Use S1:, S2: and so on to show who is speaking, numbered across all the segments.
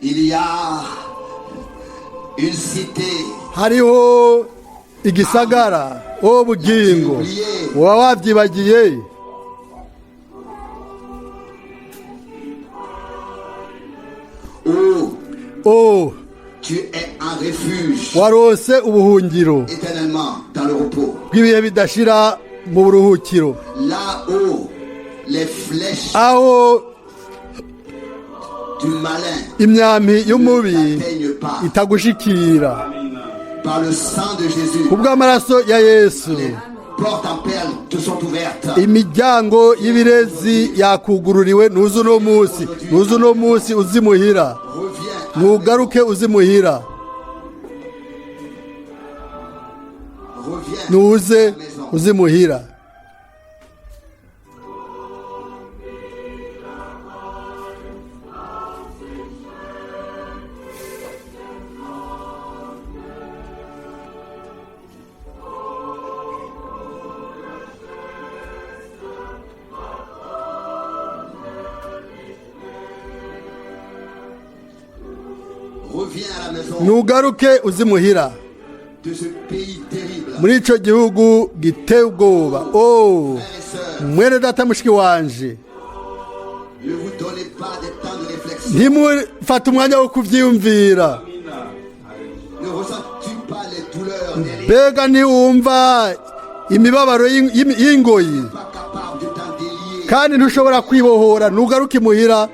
S1: Il y a une cité.
S2: hariho igisagara ubugingo waba wabyibagiye
S1: Où tu es en refuge
S2: warose ubuhungiro
S1: éternellement dans le repos.
S2: bw'ibihe bidashira mu buruhukiro
S1: Là où les flèches
S2: aho
S1: du malin
S2: imyambi y'umubi
S1: n'atteignent pas.
S2: itagushikira
S1: Par le sang de Jésus,
S2: kubw'amaraso ya Yesu
S1: les portes en perles te sont ouvertes.
S2: imiryango y'ibirezi yakugururiwe nuzu no munsi uzimuhira
S1: Reviens,
S2: nugaruke uzimuhira
S1: reviens
S2: nuze
S1: à la maison.
S2: uzimuhira
S1: Reviens à la maison
S2: nugaruke uzimuhira
S1: de ce pays terrible.
S2: muri ico gihugu giteye ubwoba
S1: Frères et sœurs,
S2: mwene data mushiki wanje
S1: ne vous donnez pas des temps de réflexion.
S2: ntimufate umwanya wo kuvyiyumvira
S1: Ne ressens-tu pas les douleurs des
S2: mbega ntiwumva imibabaro y'ingoyi
S1: pas capables de t'en délier?
S2: kandi ntushobora kwibohora nugaruke imuhira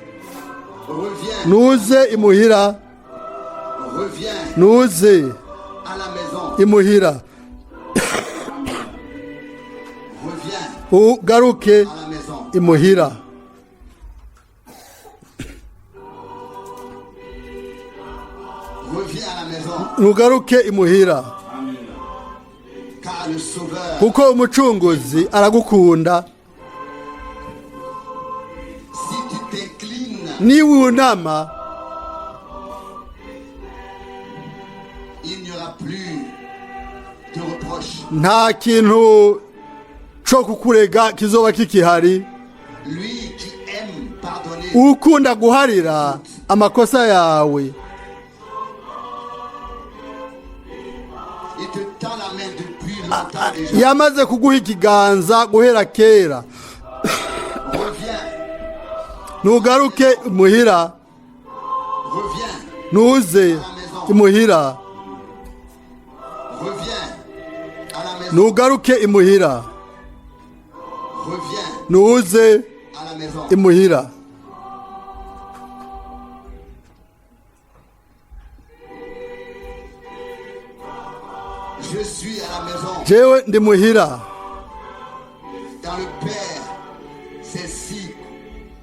S1: Reviens,
S2: nuze imuhira
S1: reviens
S2: nuze
S1: à la maison.
S2: imuhira
S1: Reviens
S2: ugaruke
S1: à la maison.
S2: imuhira
S1: Reviens à la maison.
S2: nugaruke imuhira
S1: Car le Sauveur,
S2: kuko umucunguzi aragukunda
S1: si tu t'inclines,
S2: niwunama
S1: il n'y aura plus de reproche.
S2: nta kintu co kukurega kizoba kikihari
S1: Lui qui aime pardonner,
S2: ukunda guharira amakosa yawe
S1: il te tend la main depuis longtemps déjà.
S2: yamaze kuguha ikiganza guhera kera
S1: Reviens,
S2: nugaruke imuhira
S1: reviens
S2: nuze imuhira
S1: Reviens à la maison.
S2: nugaruke imuhira
S1: Reviens
S2: nuze
S1: à la maison.
S2: imuhira
S1: Je suis à la maison.
S2: jewe ndi muhira
S1: Dans le Père, c'est si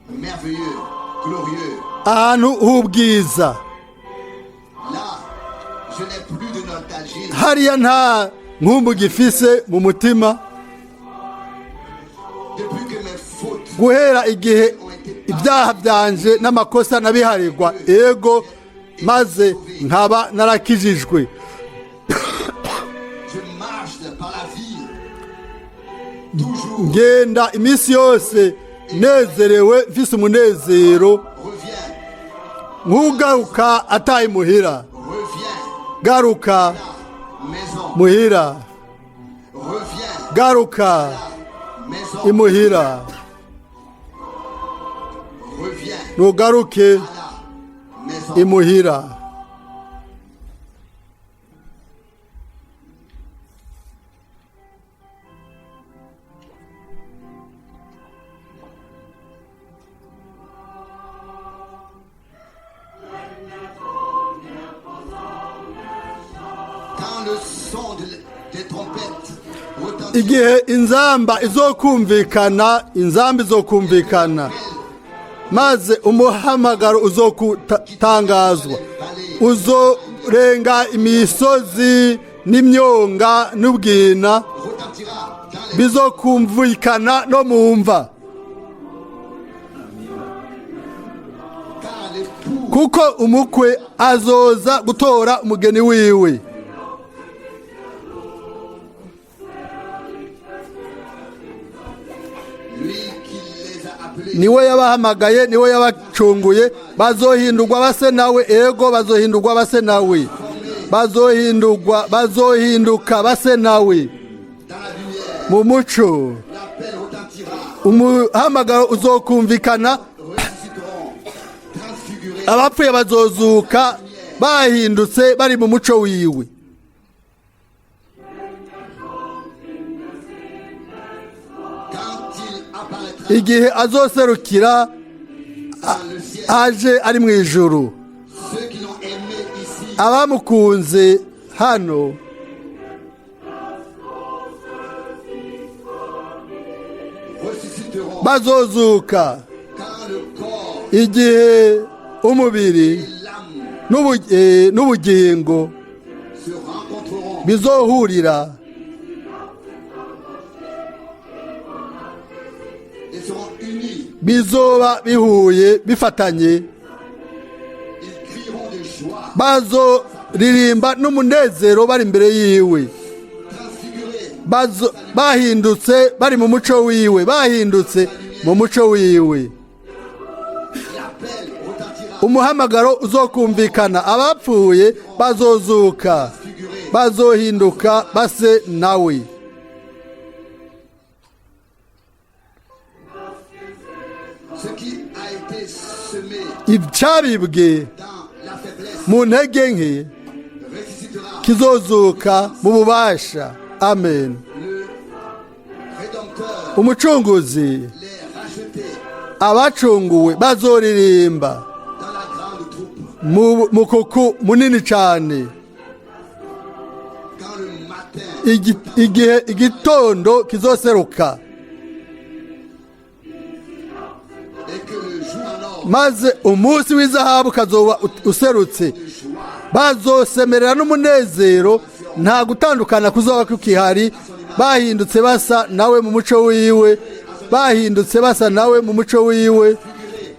S1: merveilleux, glorieux.
S2: ahantu h'ubwiza
S1: Là, je n'ai plus de nostalgie.
S2: hariya nta nkumbu gifise mu mutima
S1: Depuis que mes fautes
S2: guhera igihe
S1: ont été
S2: ibyaha byanje n'amakosa nabiharirwa ego maze nkaba narakijijwe
S1: je marche par la vie, toujours.
S2: ngenda iminsi yose nezerewe mfise umunezero
S1: Reviens,
S2: nk'ugaruka ataye muhira
S1: reviens,
S2: garuka
S1: maison.
S2: muhira
S1: Reviens,
S2: garuka
S1: maison.
S2: imuhira
S1: Reviens
S2: nugaruke
S1: à la maison.
S2: imuhira
S1: Quand le son des trompettes retentit,
S2: igihe inzamba izokumvikana maze umuhamagaro uzokutangazwa uzorenga imisozi n'imyonga n'ubwina
S1: retentira dans les
S2: bizokumvikana no mu mva
S1: car l'époux
S2: kuko umukwe azoza gutora umugeni wiwe
S1: lui qui les a appelés
S2: niwe yabahamagaye niwe yabacunguye bazohindurwa base nawe ego bazohindurwa base nawe bazohinduka base nawe mu muco umuhamagaro uzokumvikana abapfuye bazozuka bahindutse bari mu muco wiwe igihe azoserukira aje ari mu ijuru abamukunze hano bazozuka igihe umubiri n'ubugingo bizohurira bizoba bihuye bifatanye bazoririmba n'umunezero bari imbere yiwe bahindutse bari mu muco wiwe bahindutse mu muco wiwe umuhamagaro uzokumvikana abapfuye bazozuka bazohinduka base nawe ibyabibwe mu ntege nke kizozuka mu bubasha amen umucunguzi abacunguwe bazoririmba mu kuku munini cyane igihe igitondo kizoseruka maze umunsi w'izahabu kazoba userutse bazosemerera n'umunezero nta gutandukana kuzoba kukihari bahindutse basa nawe mu muco wiwe bahindutse basa nawe mu muco wiwe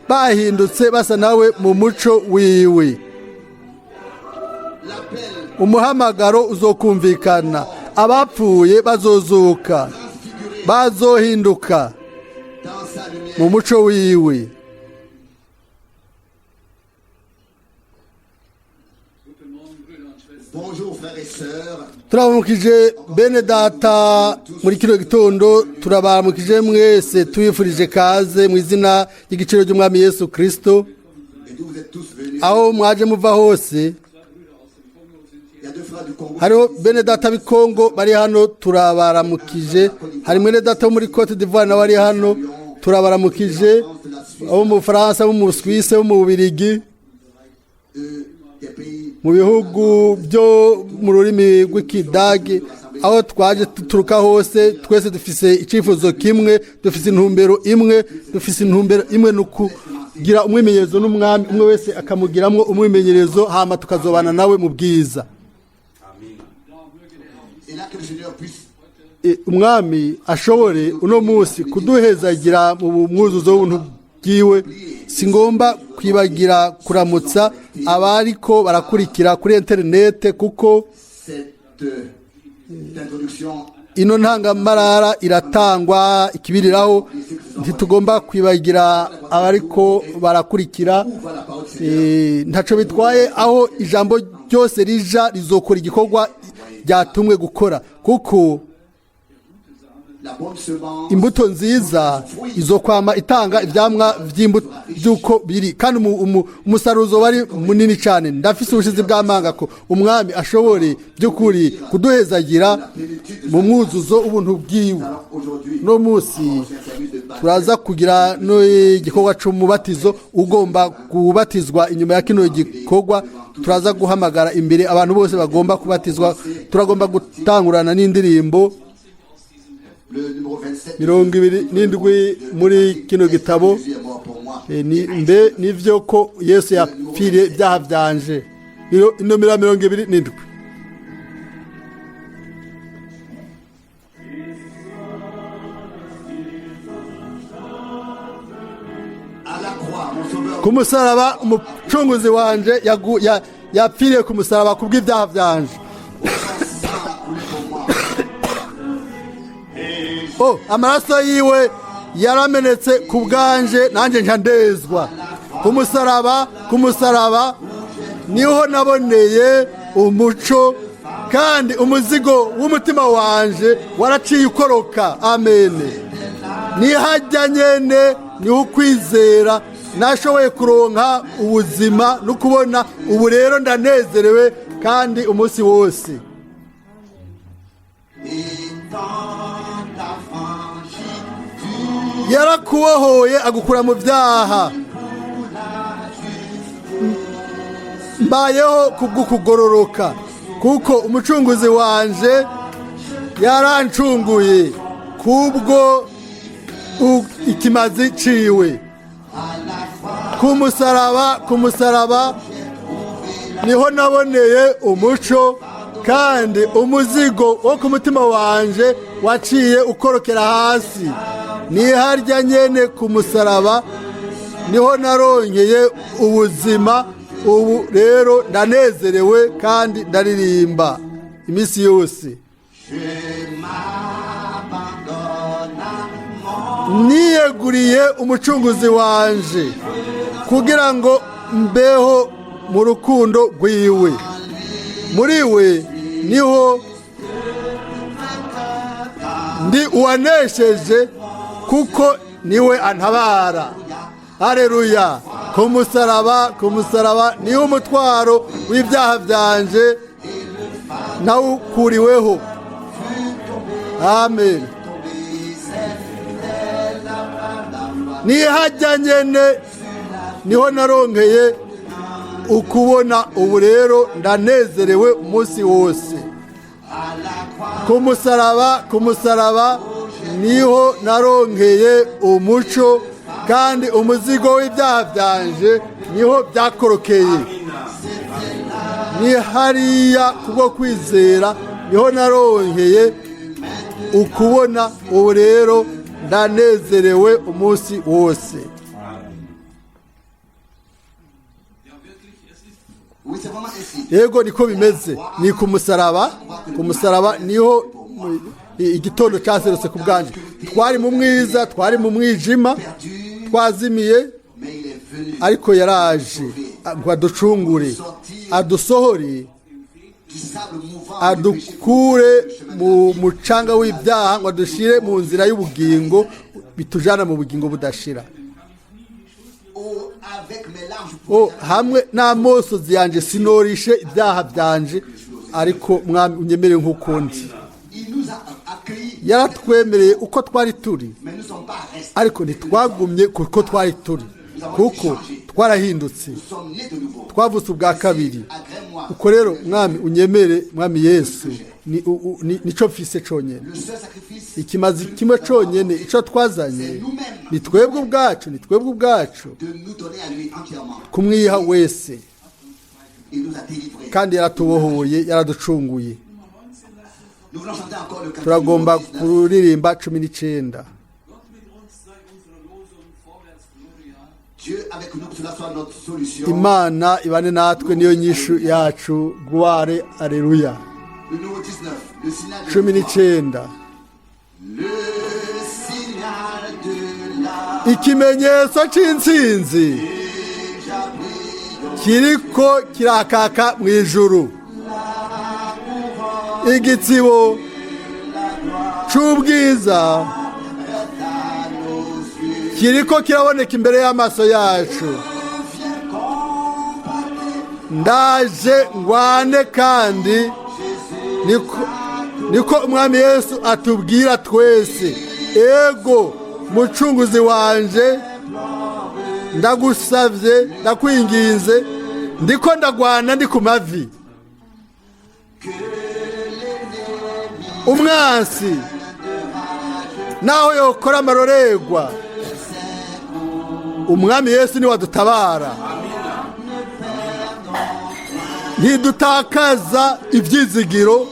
S2: bahindutse basa nawe mu muco wiwe umuhamagaro uzokumvikana abapfuye bazozuka bazohinduka mu muco wiwe turabamukije bene data muri kino gitondo turabamukije mwese tubifurije kaze mu izina ry'igiciro cy'umwami Yesu Kristo aho mwaje muva hose hariho bene data b'i Kongo bari hano turabaramukije hari mwene data wo muri Cote d'Ivoire nawe ari hano turabaramukije abo mu Bufaransa abo mu Suisse abo mu Bubiligi mu bihugu byo mu rurimi rw'ikidage aho twaje tuturuka hose twese dufise icyifuzo kimwe dufise intumbero imwe no kugira umwimenyerezo n'umwami umwe wese akamugiramwo umwimenyerezo hama tukazobana nawe mu bwiza umwami ashobore uno munsi kuduhezagira mu mwuzuzo w'ubuntu bwiwe singomba kwibagira kuramutsa abariko barakurikira kuri interinete kuko ino ntangamarara iratangwa ikibiriraho ntitugomba kwibagira abariko barakurikira ntaco bitwaye aho ijambo ryose rija rizokora igikorwa ryatumwe gukora kuko imbuto nziza izokwama itanga ivyamwa vy'uko biri kandi umusaruzo wari munini cyane ndafise ubushizi bw'amanga ko umwami ashobore by'ukuri kuduhezagira mu mwuzuzo ubuntu bwiwe no musi turaza kugira no igikorwa c'umubatizo ugomba kubatizwa inyuma ya kino gikorwa turaza guhamagara imbere abantu bose bagomba kubatizwa turagomba gutangurana n'indirimbo 27 muri kino gitabo nivyo ko Yesu yapfiriye ibyaha byanje inomero 27 ku musaraba umucunguzi wanje yapfiriye ku musaraba kubw'ibyaha byanje amaraso yiwe yaramenetse ku bwanje nanjye nkandezwa. Ku musaraba niho naboneye umuco, kandi umuzigo w'umutima wanje waraciye ukoroka. Amen. Nihajya nyene niho ukwizera nashoboye kuronka ubuzima no kubona ubu rero ndanezerewe kandi umunsi wose. Yarakubohoye agukura mu byaha, mbayeho kubw'ukugororoka kuko umucunguzi wanje yarancunguye kubwo ikimazi ciwe. Ku musaraba niho naboneye umuco, kandi umuzigo wo ku mutima wanje waciye ukorokera hasi. Niharya nyene ku musaraba niho naronkeye ubuzima. Ubu rero ndanezerewe kandi ndaririmba iminsi yose. Niyeguriye umucunguzi wanje kugira ngo mbeho mu rukundo rwiwe. Muri we niho ndi uwanesheje, kuko niwe antabara. Haleluya. Ku musaraba niho umutwaro w'ibyaha byanje nawukuriweho. Amen. Nihajya nyene niho naronkeye ukubona ubu rero ndanezerewe umunsi wose. Ku musaraba niho naronkeye umuco, kandi umuzigo w'ibyaha byanje niho byakorokeye. Ni hariya kubwo kwizera niho naronkeye ukubona ubu rero ndanezerewe umunsi wose. Yego niko bimeze. Ni ku musaraba niho igitondo cyaserutse ku bwanje. Twari mu mwiza, twari mu mwijima, twazimiye, ariko yaraje ngo aducungure, adusohore, adukure mu mucanga w'ibyaha, ngo adushire mu nzira y'ubugingo bitujana mu bugingo budashira. Hamwe n'amosozi yanje sinorishe ibyaha byanje, ariko mwami unyemere nk'ukundi. Yaratwemereye uko twari turi, ariko ntitwagumye kuko twari turi, kuko twarahindutse, twavutse ubwa kabiri. Uko rero mwami unyemere, mwami Yesu, nico mfise conyene. Ikimazi kimwe conyene ico twazanye ni twebwe ubwacu kumwiha wese, kandi yaratubohoye, yaraducunguye. Turagomba kuririmba 19. Imana ibane natwe niyo nyishu yacu. Gloire, aleluya. 19. Ikimenyetso c'intsinzi kiriko kirakaka mu ijuru. Igitsibo c'ubwiza kiriko kiraboneka imbere y'amaso yacu. Ndaje ngwane, kandi niko umwami Yesu atubwira twese. Ego mucunguzi wanje, ndagusavye, ndakwinginze, ndiko ndagwana, ndi ku mavi. Umwansi naho yokora amarorerwa, umwami Yesu ni wadutabara. Ntidutakaza ivyizigiro,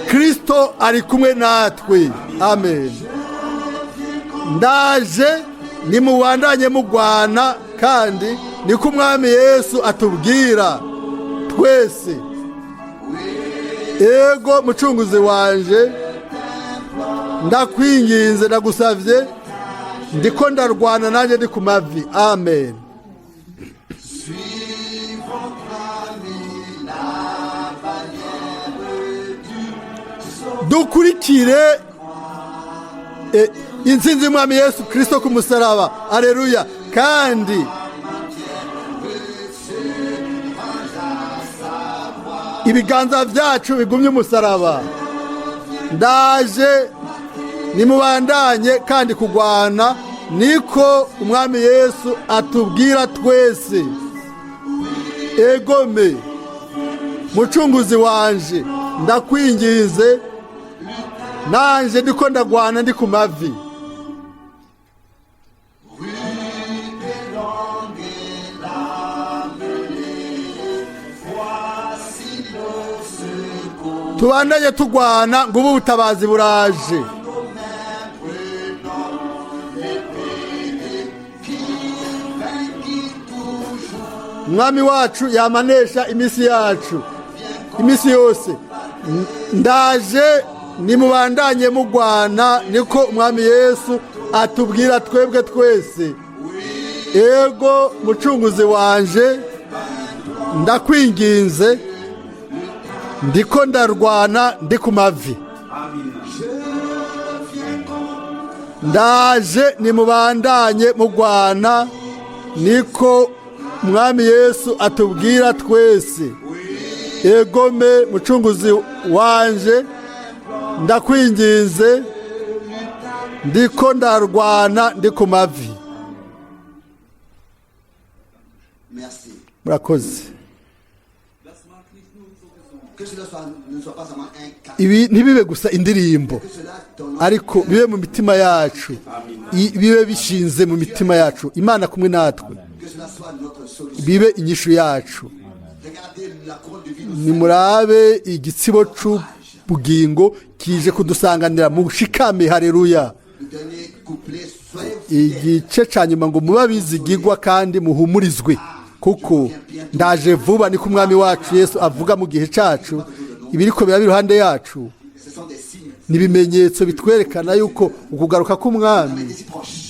S2: Kristo ari kumwe natwe. Amen. Ndaje nimubandanye mugwana, kandi niko umwami Yesu atubwira twese. Ego mucunguzi wanje, ndakwinginze ndagusavye ndiko ndarwana nanjye ndi ku mavi amen. Dukurikire intsinzi y'umwami Yesu Kristo ku musaraba. Aleluya. Kandi ibiganza byacu bigumye umusaraba. Ndaje nimubandanye kandi kugwana niko umwami Yesu atubwira twese. Egome mucunguzi wanje ndakwingize nanje ndiko ndagwana ndi ku mavi. Tubandanye tugwana ngo ubu butabazi buraje. Umwami wacu yamanesha imisi yacu imisi yose. Ndaje nimubandanye mugwana niko umwami Yesu atubwira twebwe twese. Ego mucunguzi wanje ndakwinginze ndiko ndarwana ndi ku mavi. Ndaje nimubandanye mugwana niko umwami Yesu atubwira twese. Egome mucunguzi wanje ndakwinginze ndiko ndarwana ndi ku mavi. Murakoze. Ibi ntibibe gusa indirimbo ariko bibe mu mitima yacu, bibe bishinze mu mitima yacu. Imana kumwe natwe bibe inyishu yacu. Nimurabe igitsibo c'ubugingo kije kudusanganira mu shikame. Haleluya. Igice ca nyuma ngo muba bizigirwa kandi muhumurizwe kuko ndaje vuba niko umwami wacu Yesu avuga mu gihe cacu. Ibiriko bira biruhande yacu nibimenyetso bitwerekana yuko ukugaruka k'umwami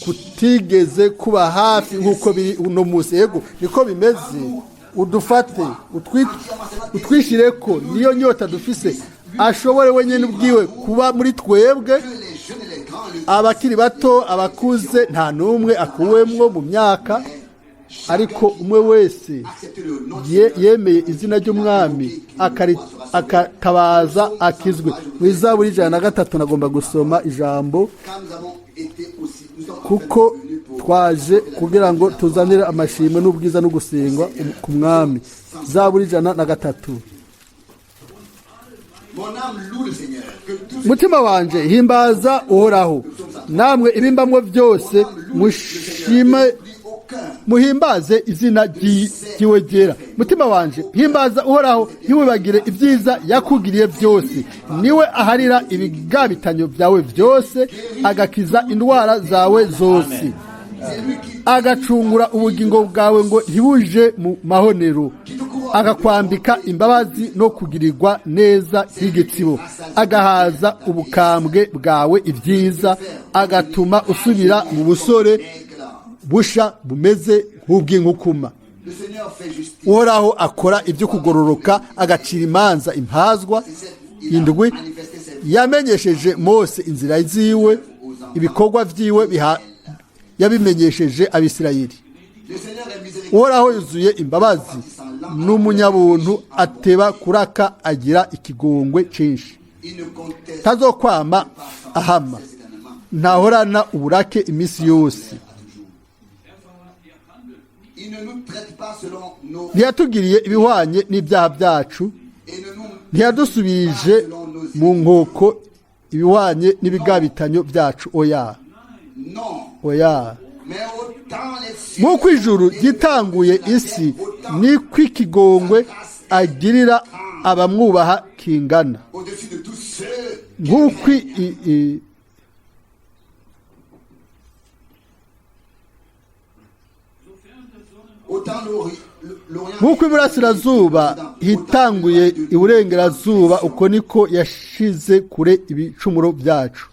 S2: kutigeze kuba hafi nkuko biri uno munsi. Yego niko bimeze. Udufate utwishireko niyo nyota dufise ashobore wenyene ubwiwe kuba muri twebwe. Abakiri bato abakuze nta numwe akuwemwo mu myaka, ariko umwe wese yemeye izina ry'umwami akatabaza akizwe. Mu Zaburi 103 nagomba gusoma ijambo kuko twaje kugira ngo tuzanire amashimwe n'ubwiza no gusengwa ku mwami. Zaburi 103. Mutima wanje himbaza Uhoraho, namwe ibimbamwo byose mushime muhimbaze izina ryiwe ryera. Mutima wanje himbaza Uhoraho, ntiwibagire ibyiza yakugiriye byose. Niwe aharira ibigabitanyo byawe byose, agakiza indwara zawe zose, agacungura ubugingo bwawe ngo ntibuje mu mahonero, agakwambika imbabazi no kugirirwa neza nk'igitsibo, agahaza ubukambwe bwawe ibyiza, agatuma usubira mu busore busha bumeze nk'ubw'inkukuma. Uhoraho akora ibyo kugororoka, agacira imanza impazwa indwi. Yamenyesheje Mose inzira ziwe, ibikorwa vyiwe yabimenyesheje Abisirayeli. Uhoraho yuzuye imbabazi n'umunyabuntu, ateba kuraka, agira ikigongwe cinshi. Tazokwama ahama, ntahorana uburake imisi yose. Ntiyatugiriye ibihwanye n'ibyaha byacu, ntiyadusubije mu nkoko ibihwanye n'ibigabitanyo byacu. Oya oya. Nk'uko ijuru gitanguye isi, niko ikigongwe agirira abamwubaha kingana. Nk'uko iburasirazuba hitanguye iburengerazuba, uko niko yashize kure ibicumuro byacu.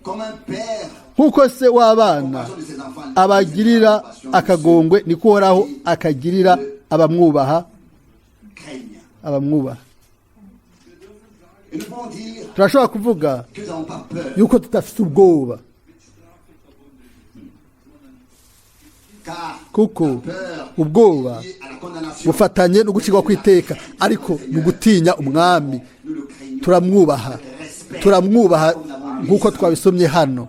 S1: Comme un père,
S2: nk'uko se w'abana
S1: compassion de ses enfants,
S2: abagirira akagongwe niko uhoraho akagirira abamwubaha
S1: craignent. Et nous pouvons dire
S2: turashobora kuvuga
S1: que nous n'avons pas peur,
S2: yuko tudafite ubwoba
S1: car
S2: kuko
S1: peur
S2: ubwoba
S1: liée à la condamnation,
S2: bufatanye no gucirwa kw'iteka ariko mu gutinya umwami
S1: nous le craignons.
S2: turamwubaha turamwubaha nk'uko twabisomye hano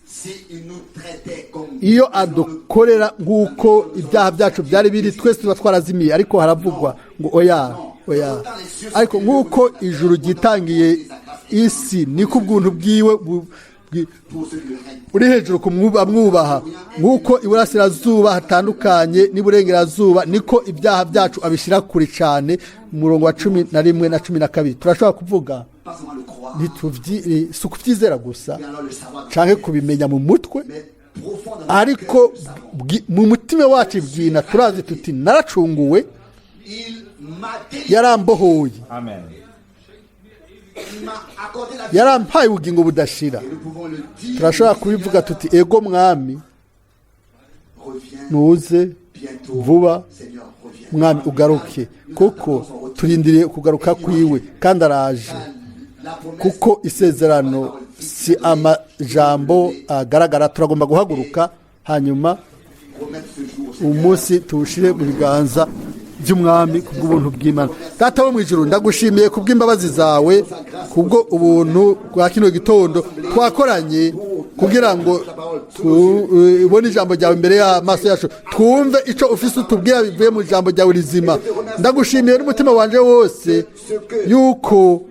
S1: S'il nous traitait comme
S2: iyo adukorera nk'uko ibyaha byacu byari biri twese tuba twarazimiye ariko haravugwa ngo oya oya ariko nk'uko ijuru ryitangiye isi niko ubwuntu bwiwe
S1: pour ceux qui le craignent.
S2: uri hejuru kumwubaha nk'uko iburasirazuba hatandukanye n'iburengerazuba niko ibyaha byacu abishyira kure cyane mu murongo wa 11 na 12 turashobora kuvuga
S1: Pas seulement le croire,
S2: si ukubyizera gusa
S1: mais alors le savoir,
S2: cyangwa kubimenya mu mutwe
S1: mais profondément,
S2: ariko mu mutima wacu bwina turazi tuti naracunguwe
S1: il m'a délivré,
S2: yarambohoye
S3: Amen.
S1: il m'a accordé la vie.
S2: yarampaye ubugingo budashira
S1: Nous pouvons le dire,
S2: turashobora kubivuga tuti ego mwami
S1: reviens
S2: nuze
S1: bientôt,
S2: vuba
S1: Seigneur, reviens.
S2: mwami ugaruke kuko turindiriye kugaruka kwiwe kandi araje
S1: La promesse,
S2: kuko isezerano si amajambo agaragara turagomba guhaguruka hanyuma
S1: remettre ce jour au Seigneur.
S2: umunsi tuwushyire mu biganza by'umwami ku bw'ubuntu bw'Imana data wo mu ijuru ndagushimiye ku bw'imbabazi zawe kubwo ubuntu bwa kino gitondo twakoranye kugira ngo tubone ijambo ryawe imbere y'amaso yacu twumve icyo ufise utubwira bivuye mu ijambo ryawe rizima ndagushimiye n'umutima wanje wose yuko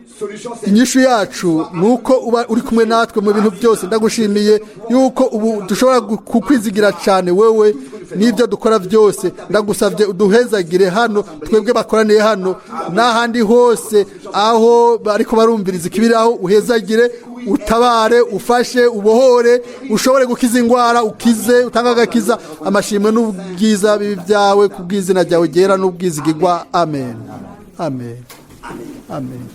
S2: inyishu yacu nuko uba uri kumwe natwe mu bintu byose ndagushimiye yuko ubu dushobora kukwizigira cyane wewe n'ibyo dukora byose ndagusabye uduhezagire hano twebwe bakoraniye hano n'ahandi hose aho ariko barumviriza ikibiri aho uhezagire utabare ufashe ubohore ushobore gukiza indwara ukize utanga agakiza amashimwe n'ubwiza bibi byawe ku bw'izina ryawe ryera n'ubwizigirwa amen amen amen.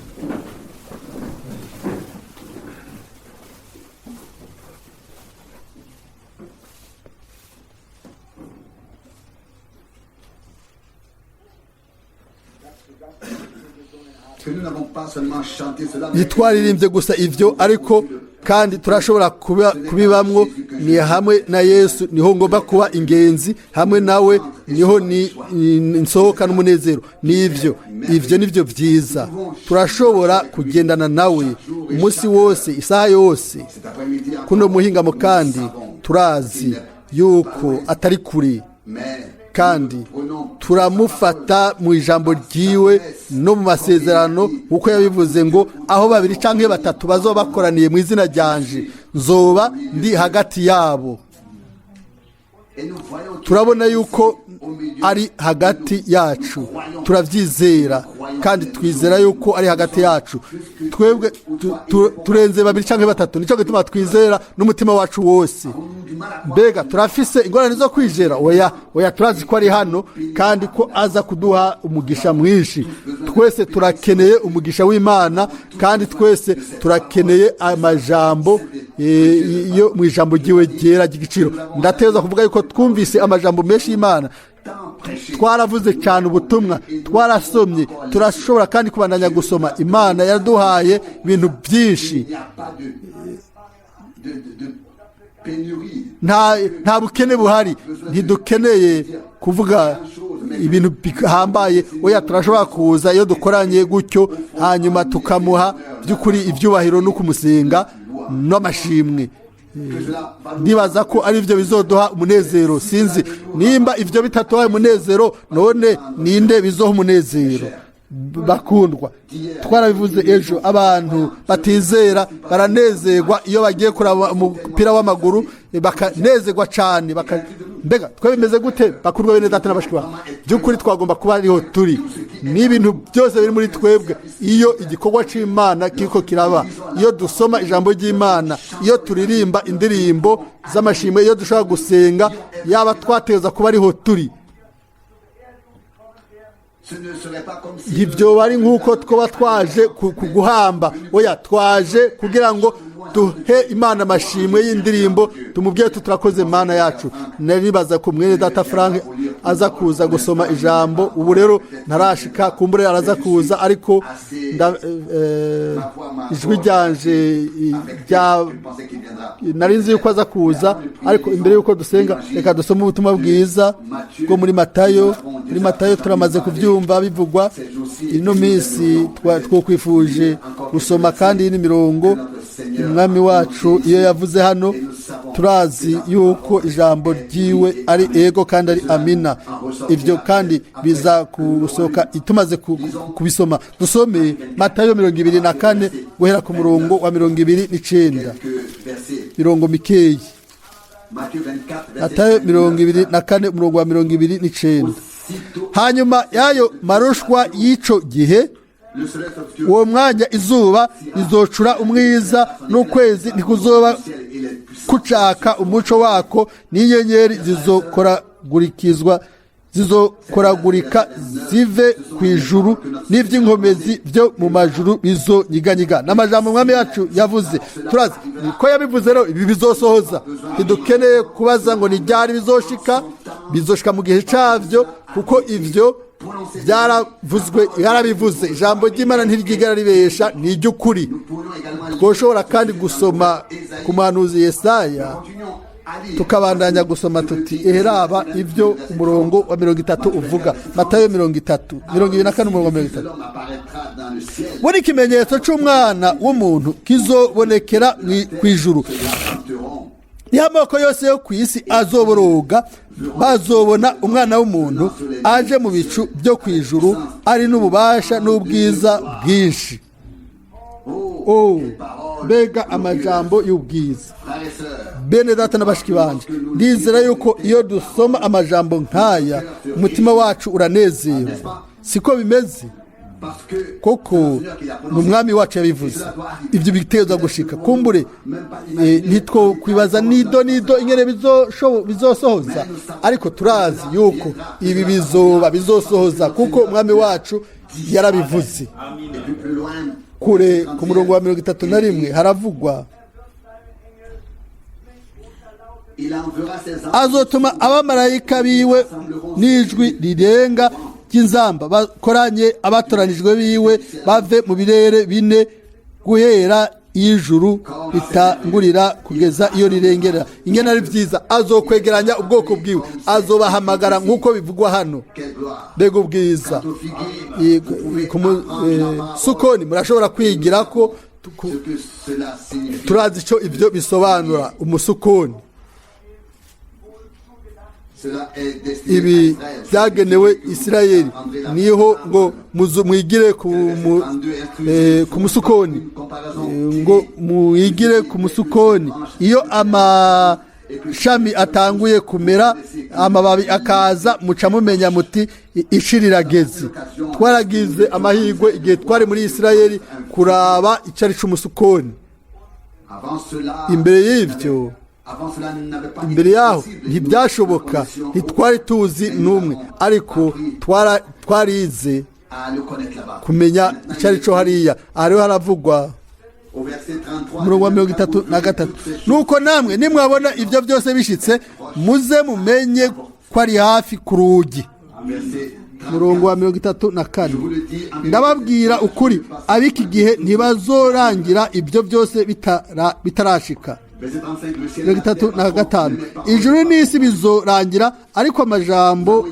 S1: Que nous n'avons pas seulement chanté cela, mais
S2: ntitwaririmbye gusa ibyo ariko kandi turashobora kubibamwo ni hamwe na yesu niho ngomba kuba ingenzi hamwe nawe niho nsohoka n'umunezero n'ibyo nibyo byiza turashobora kugendana nawe umunsi wose isaha yose
S1: cet après-midi encore,
S2: kuno muhingamo kandi turazi yuko atari kure
S1: mais
S2: kandi turamufata mu ijambo ryiwe no mu masezerano nk'uko yabivuze ngo aho babiri cyangwa batatu bazoba bakoraniye mu izina ryanje nzoba ndi hagati yabo
S1: et nous voyons
S2: turabona yuko ari hagati yacu turabyizera kandi twizera yuko ari hagati yacu twebwe turenze babiri cyangwa batatu nicyo gituma twizera n'umutima wacu wose mbega turafise ingorane zo kwijera oya turazi ko ari hano kandi ko aza kuduha umugisha mwinshi twese turakeneye umugisha w'Imana kandi twese turakeneye amajambo yo mu ijambo ryiwe ryera ry'igiciro ndateza kuvuga yuko twumvise amajambo menshi y'Imana twaravuze cyane ubutumwa twarasomye turashobora kandi kubandanya gusoma Imana yaduhaye ibintu byinshi nta bukene buhari ntidukeneye kuvuga ibintu bihambaye oya turashobora kuza iyo dukoranye gutyo hanyuma tukamuha by'ukuri ibyubahiro no kumusenga n'amashimwe ndibaza ko ari byo bizoduha umunezero sinzi nimba ibyo bitatuhaye umunezero none ninde bizoha umunezero bakundwa twarabivuze ejo abantu batizera baranezerwa iyo bagiye kuraba umupira w'amaguru bakanezerwa cyane mbega twebimeze gute bakundwa bene data n'abashiki bacu by'ukuri twagomba kuba ariho turi n'ibintu byose biri muri twebwe iyo igikorwa cy'Imana kiko kiraba iyo dusoma ijambo ry'Imana iyo turirimba indirimbo z'amashimwe iyo dushobora gusenga yaba twateza kuba ariho turi ibyo bari nk'uko twaba twaje kuguhamba oya twaje kugira ngo duhe imana amashimwe y'indirimbo tumubwiye tuturakoze mana yacu. Naribaza ko Mwene Data Frank aza kuza gusoma ijambo, ubu rero ntarashika, kumbure araza kuza, ariko ijwi ryanje nari nzi yuko aza kuza, ariko imbere yuko dusenga reka dusome ubutumwa bwiza bwo muri Matayo. Muri Matayo turamaze kubyumva bivugwa, ino minsi twokwifuje gusoma kandi iyi mirongo umwami wacu iyo yavuze hano. Turazi yuko ijambo ryiwe ari ego kandi ari amina. Ibyo kandi biza gusohoka tumaze kubisoma. Dusome Matayo 24 guhera ku murongo wa 29, mirongo mikeyi. Matayo 24 umurongo wa 29. Hanyuma yayo marushwa y'ico gihe, uwo mwanya izuba rizocura umwiza, n'ukwezi ntikuzoba kucaka umuco wako, n'inyenyeri zizokoragurika zive ku ijuru, n'ivy'inkomezi byo mu majuru bizonyiganyiga. N'amajambo umwami yacu yavuze, turazi ko yabivuze rero ibi bizosohoza. Ntidukeneye kubaza ngo ni ryari bizoshika mu gihe cyavyo, kuko ivyo byaravuzwe, yarabivuze. Ijambo ry'Imana ntiryigera ribesha, ni iry'ukuri. Twoshobora kandi gusoma ku muhanuzi Yesaya, tukabandanya gusoma tuti eheraba ibyo umurongo wa 30 uvuga. Matayo 24 umurongo wa 30. Buri kimenyetso cy'umwana w'umuntu kizobonekera ku ijuru, n'amoko yose yo ku isi azoboroga, bazobona umwana w'umuntu aje mu bicu byo ku ijuru, ari n'ububasha n'ubwiza bwinshi. Mbega amajambo y'ubwiza! Bene data n'abashiki banje, ndizera yuko iyo dusoma amajambo nk'aya umutima wacu uranezerwa. Siko bimeze? Koko n'umwami wacu yabivuze, ibyo biteza gushika. Kumbure ntitwo kwibaza nido ingene bizosohoza, ariko turazi yuko ibi bizosohoza, kuko umwami wacu yarabivuze. Kure ku murongo wa 31 haravugwa, azotuma abamarayika biwe n'ijwi rirenga ry'inzamba bakoranye abatoranijwe biwe bave mu birere bine, guhera ijuru ritangurira kugeza iyo rirengera. Ingene ari vyiza, azokwegeranya ubwoko bwiwe, azobahamagara nk'uko bivugwa hano. Mbega ubwiza! Sukoni murashobora kwigira ko turazi ico ivyo bisobanura. Umusukoni, ibi byagenewe Isirayeli, niho ngo mwigire ku musukoni, ngo mwigire ku musukoni. Iyo amashami atanguye kumera, amababi akaza, muca mumenya muti ishirirageze. Twaragize amahirwe igihe twari muri Isirayeli kuraba icari c'umusukoni. Imbere yaho ntibyashoboka, ntitwari tuzi n'umwe, ariko twarize kumenya icari co hariya. Hariho haravugwa umurongo wa 33, nuko namwe nimwabona ibyo byose bishitse, muze mumenye ko ari hafi ku rugi. Umurongo wa 34, ndababwira ukuri, ab'iki gihe ntibazorangira ibyo byose bitarashika. 35, ijuru n'isi bizorangira, ariko amajambo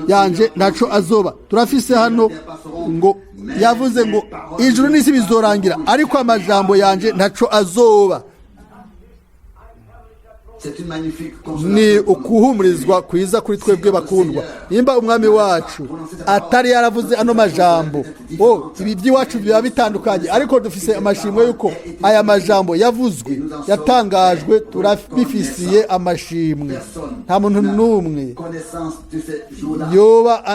S2: yanje ntaco azoba. Turafise hano ngo yavuze ngo ijuru n'isi bizorangira, ariko amajambo yanje ntaco azoba. Ni ukuhumurizwa kwiza kuri twebwe bakundwa. Nimba umwami wacu atari yaravuze ano majambo, ibi by'iwacu biba bitandukanye, ariko dufise amashimwe yuko aya majambo yavuzwe, yatangajwe, turabifisiye amashimwe. Nta muntu n'umwe yoba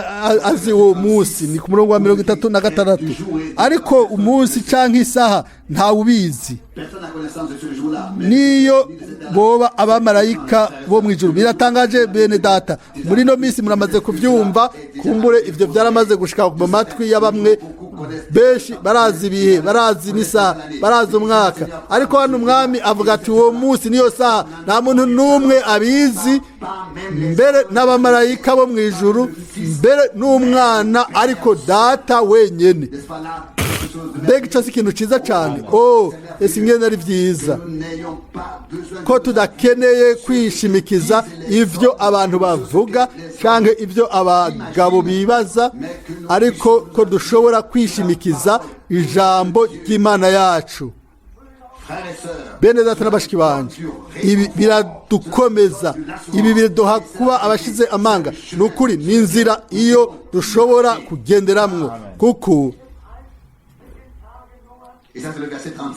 S2: azi uwo munsi. Ni ku murongo wa 36, ariko umunsi canke isaha ntawubizi, niyo boba abamarayika bo mu ijuru. Biratangaje bene data, muri no minsi muramaze kubyumva, kumbure ivyo byaramaze gushika mu matwi ya bamwe benshi barazi ibihe barazi n'isaha barazi umwaka ariko hano umwami avuga ati uwo munsi niyo saha nta muntu n'umwe abizi mbere n'abamarayika bo mu ijuru mbere n'umwana ariko data wenyine. mbega icyo si ikintu cyiza cyane. ese ingene ari byiza ko tudakeneye kwishimikiza ibyo abantu bavuga cyangwa ibyo abagabo bibaza ariko ko dushobora kwishimikiza ijambo ry'Imana yacu. bene data n'abashiki banje ibi biradukomeza, ibi biraduha kuba abashize amanga. ni ukuri ni inzira iyo dushobora kugenderamwo kuko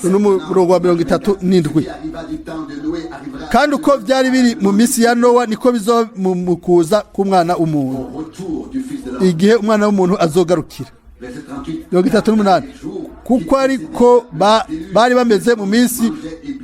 S2: n'umurongo wa 37 kandi uko byari biri mu minsi ya Nowa niko bizoba mu kuza k'umwana w'umuntu igihe umwana w'umuntu azogarukira. 38 kuko ariko bari bameze mu minsi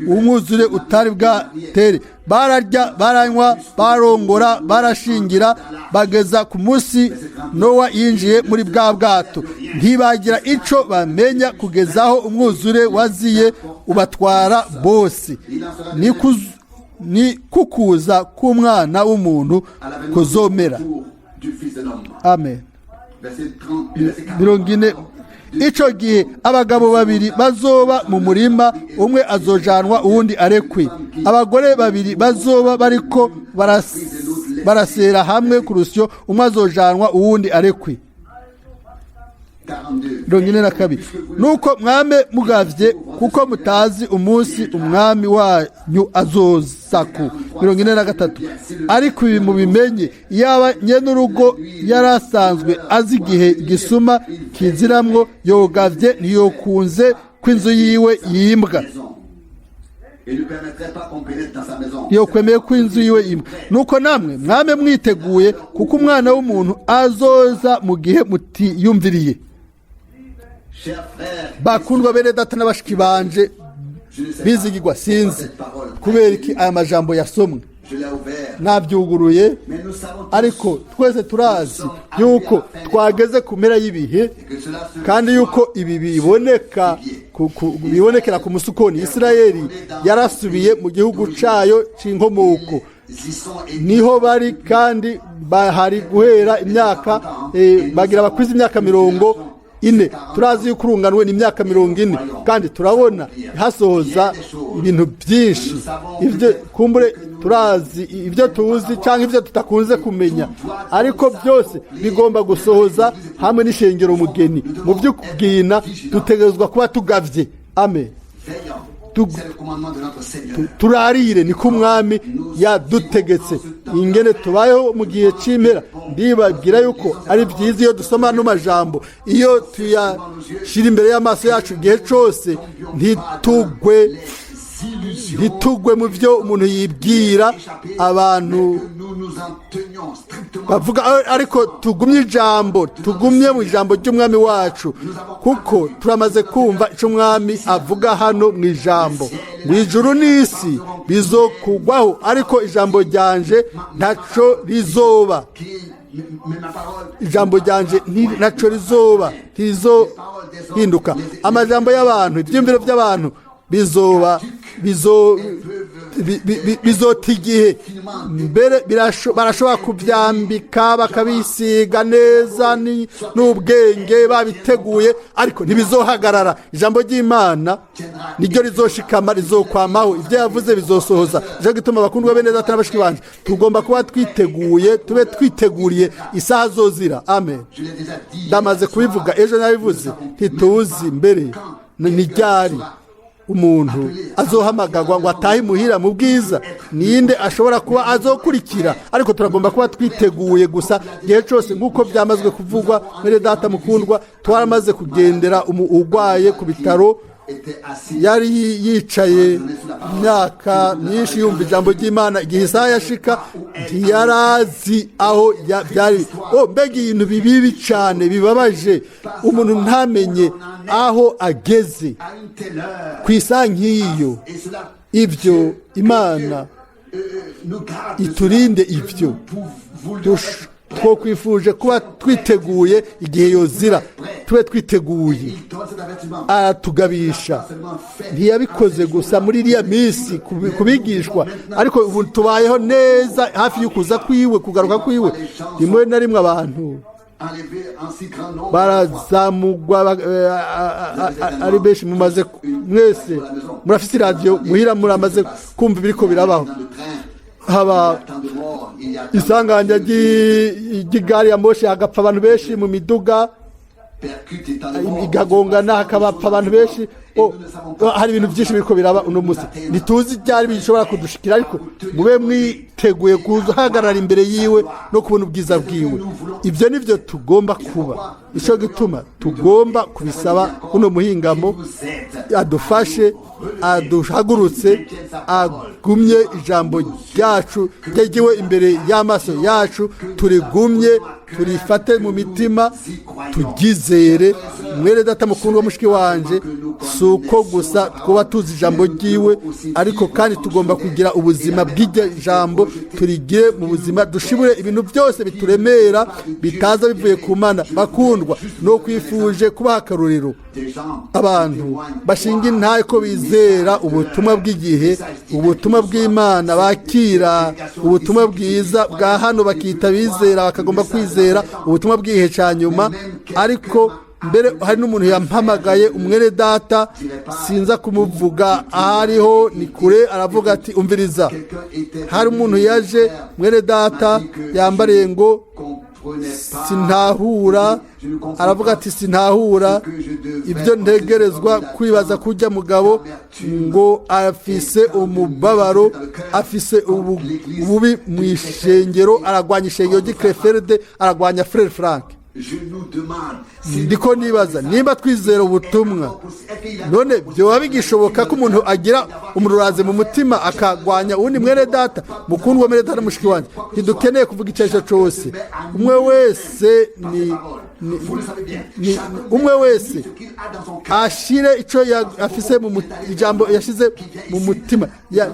S2: umwuzure utari bwatere, bararya baranywa barongora barashingira bageza ku munsi Nowa yinjiye muri bwa bwato, ntibagira ico bamenya kugezaho umwuzure waziye ubatwara bose. ni kukuza k'umwana w'umuntu kuzomera. Amen. Ico gihe abagabo babiri bazoba mu murima, umwe azojanwa uwundi arekwe. Abagore babiri bazoba bariko barasera hamwe ku rusyo, umwe azojanwa uwundi arekwe. 42 nuko mwame mugavye kuko mutazi umunsi umwami wanyu azozaku. 43 ariko ibi mubimenye, yaba nyene urugo yarasanzwe azi igihe gisuma kiziramwo yogavye ntiyokunze kw'inzu yiwe yimbwa, yokwemeye kw'inzu yiwe yimbwa. nuko namwe mwame mwiteguye kuko umwana w'umuntu azoza mu gihe mutiyumviriye. bakundwa bene data n'abashiki banje bizigirwa, sinzi kubera iki aya majambo yasomwe nabyuguruye, ariko twese turazi yuko twageze ku mpera y'ibihe kandi yuko ibi bibonekera ku musukoni. Isirayeli yarasubiye mu gihugu cayo c'inkomoko, niho bari kandi bahari guhera imyaka bagira bakwiza imyaka 40. turazi yuko urunganwe n'imyaka 40 kandi turabona hasohoza ibintu byinshi. ibyo kumbure turazi ibyo tuzi cyangwa ibyo tutakunze kumenya, ariko byose bigomba gusohoza hamwe n'ishengero mugeni. mu by'ubwina dutegerezwa kuba tugavye. Amen. turarire niko umwami yadutegetse ingene tubayeho mu gihe cy'impera. ndibabwira yuko ari byiza iyo dusoma no majambo, iyo tuyashira imbere y'amaso yacu igihe cyose, ntitugwe mu byo umuntu yibwira abantu bavuga, ariko tugumye mu ijambo ry'umwami wacu, kuko turamaze kumva icyo umwami avuga hano mu ijambo. mu ijuru n'isi bizokugwaho, ariko ijambo ryanje ntaco rizoba. ijambo ryanje ntaco rizohinduka. amajambo y'abantu, ibyiyumviro by'abantu bizota igihe mbere, barashobora kubyambika bakabisiga neza n'ubwenge babiteguye, ariko ntibizohagarara. ijambo ry'Imana niryo rizoshikama, rizokwamaho. ibyo yavuze bizosohoza. nicyo gituma bakundwa bene data n'abashiki banje tugomba kuba twiteguye, tube twiteguriye isaha zozira. Amen. ndamaze kubivuga ejo, nabivuze ntituzi mbere ni ryari umuntu azohamagarwa ngo atahe muhira mu bwiza. ninde ashobora kuba azokurikira? ariko turagomba kuba twiteguye gusa gihe cyose, nk'uko byamazwe kuvugwa. mwene data mukundwa, twaramaze kugendera urwaye ku bitaro, yari yicaye imyaka myinshi yumva ijambo ry'Imana. igihe isaha yashika ntiyarazi aho byari. mbega ibintu bibi cyane bibabaje, umuntu ntamenye aho ageze ku isaha nk'iyo. Ibyo Imana iturinde ibyo. twokwifuje kuba twiteguye igihe yozira tube twiteguye.
S1: Il donne cet avertissement.
S2: aratugabisha ntiyabikoze gusa muri iriya minsi kubigishwa, ariko ubu tubayeho neza hafi y'ukuza kwiwe, kugaruka kwiwe. rimwe na rimwe abantu
S1: Enlevé en si grand nombre.
S2: barazamugwa ari benshi. Mumaze mwese murafite iradiyo muhira, muramaze kumva ibiriko birabaho.
S1: Dans le train,
S2: haba
S1: tant de morts, il y a
S2: isanganya ry'igari ya moshi, hagapfa abantu benshi mu miduga,
S1: percuté tant de morts.
S2: igagongana hakabapfa abantu benshi. Hari ibintu byinshi biriko biraba uno munsi, ntituzi byari bishobora kudushikira, ariko mube mwiteguye guhagarara imbere yiwe no kubona ubwiza bwiwe. Ibyo nivyo tugomba kuba, ico gituma tugomba kubisaba uno muhingamo adufashe, aduhagurutse, agumye ijambo ryacu ryegewe imbere y'amaso yacu, turigumye, turifate mu mitima, tugizere. Mwene data mukundwa mushiki wanje, suko gusa twaba tuzi ijambo ryiwe, ariko kandi tugomba kugira ubuzima bw'iryo jambo, turigire mu buzima, dushibure ibintu byose bituremera bitaza bivuye ku Mana. Bakundwa, no kwifuje kubaha akarorero abantu bashinga intahe ko bizera ubutumwa bw'igihe, ubutumwa bw'Imana, bakira ubutumwa bwiza bwa hano, bakita bizera, bakagomba kwizera ubutumwa bw'igihe cya nyuma. Ariko mbere hari n'umuntu yampamagaye, umwene data, sinza kumuvuga ahariho, ni kure, aravuga ati umviriza, hari umuntu yaje, mwene data yambariye ngo sintahura, aravuga ati sintahura ibyo ntegerezwa kwibaza kujya mugabo, ngo afise umubabaro, afise ububi mu ishengero, aragwanya ishengero ry'i Krefeld, aragwanya Frere Frank. Ndiko nibaza nimba twizera ubutumwa, none byoba bigishoboka ko umuntu agira umururaze mu mutima akagwanya uwundi mwene data? Mukundwa mwene data mushiki wanjye, ntidukeneye kuvuga icyo cyose. Umwe wese umwe wese ashire icyo afise mu ijambo yashize mu mutima.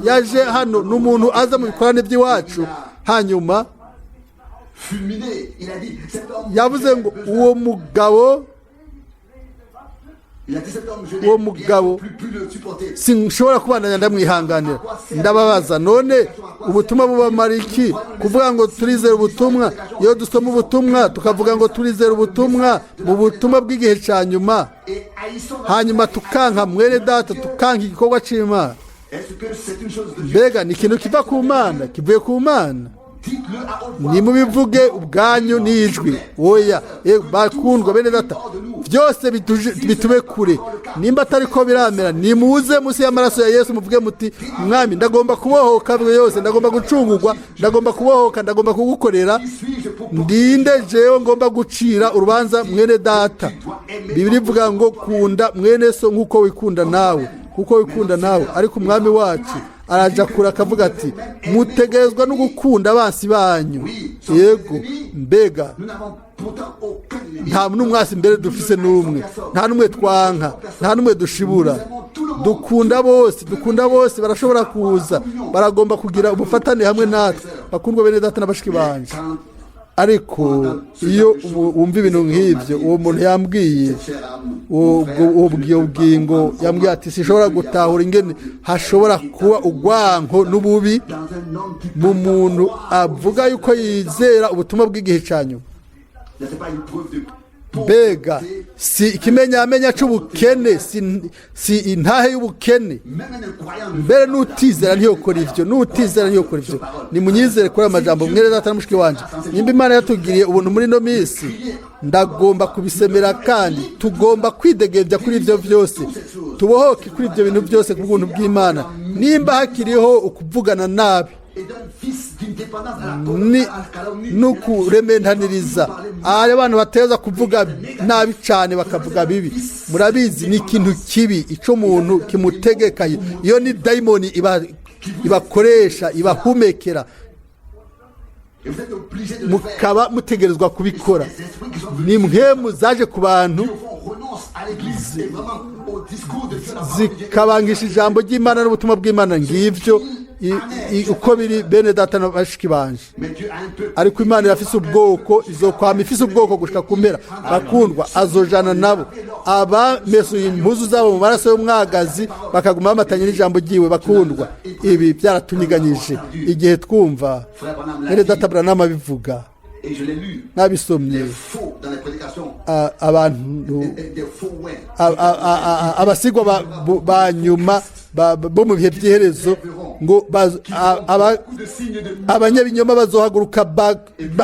S2: Yaje hano n'umuntu aza mu bikorane by'iwacu, hanyuma yavuze ngo uwo mugabo sinshobora kubandanya ndamwihanganira. Ndababaza, none ubutumwa bubamara iki? Kuvuga ngo turizera ubutumwa, iyo dusoma ubutumwa tukavuga ngo turizera ubutumwa mu butumwa bw'igihe cya nyuma, hanyuma tukanka mwene data, tukanka igikorwa cy'Imana, mbega ni ikintu kiva ku Mana, kivuye ku Mana? Nimubivuge ubwanyu n'ijwi. Oya, bakundwa bene data, byose bitube kure. Nimba atari ko biramera, nimuze munsi y'amaraso ya Yesu, muvuge muti, Mwami, ndagomba kubohoka bwe yose, ndagomba gucungurwa, ndagomba kubohoka, ndagomba kugukorera. Ndinde jewe ngomba gucira urubanza mwene data. Bibiri ivuga ngo kunda mwene so nk'uko wikunda nawe, kuko wikunda nawe. Ariko umwami wacu araja kure akavuga ati, mutegerezwa no gukunda abansi banyu. Yego, mbega nta n'umwasi mbere dufise n'umwe, nta n'umwe twanka, nta n'umwe dushibura. Dukunda bose, barashobora kuza, baragomba kugira ubufatane hamwe natwe. Bakundwa bene data n'abashiki banje, ariko iyo wumva ibintu nk'ibyo, uwo muntu yambwiye, uwo bwingo yambwiye ati, sinshobora gutahura ingene hashobora kuba ugwanko n'ububi mu muntu avuga yuko yizera ubutumwa bw'igihe cya nyuma. Mbega si ikimenyamenya cy'ubukene, si intahe y'ubukene. Mbere n'utizera ntiyokora ivyo, nimunyizere kuri amajambo mwene data n'umushiki wanje. Nimba Imana yatugiriye ubuntu muri no minsi, ndagomba kubisemera, kandi tugomba kwidegembya kuri ivyo vyose, tubohoke kuri ivyo bintu byose ku bw'ubuntu bw'Imana. Nimba hakiriho ukuvugana nabi nukurementaniriza, ari abantu bateza kuvuga nabi cyane, bakavuga bibi, murabizi ni ikintu kibi, ico umuntu kimutegekaye. Iyo ni daimoni ibakoresha, ibahumekera, mukaba mutegerezwa kubikora. Ni mpemu zaje ku bantu zikabangisha ijambo ry'Imana n'ubutumwa bw'Imana. Ngivyo uko biri bene data na bashiki banje, ariko Imana irafise ubwoko, izokwama ifise ubwoko gushika kumpera. Bakundwa, azojana nabo abamesuye impuzu zabo mu maraso y'umwagazi bakaguma bamatanye n'ijambo ryiwe. Bakundwa, ibi byaratunyiganyije igihe twumva bene data Branham bivuga, nabisomye abantu abasigwa ba nyuma bo mu bihe by'iherezo ngo abanyabinyoma bazohaguruka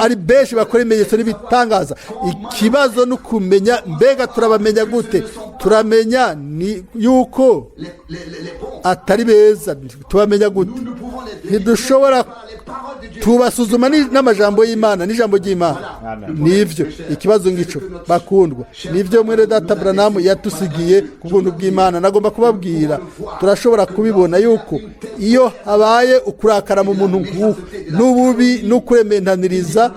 S2: ari benshi bakora ibimenyetso n'ibitangaza. Ikibazo no kumenya, mbega turabamenya gute? Turamenya ni yuko atari beza, tubamenya gute? Ntidushobora tubasuzuma n'amajambo y'Imana, n'ijambo ry'Imana. Nivyo ikibazo ngico bakundwa, nivyo Mwene Data Branham yatusigiye ku buntu bw'Imana. Nagomba kubabwira, turashobora kubibona yuko iyo habaye ukurakara mu muntu nk'uko, n'ububi no kurementaniriza,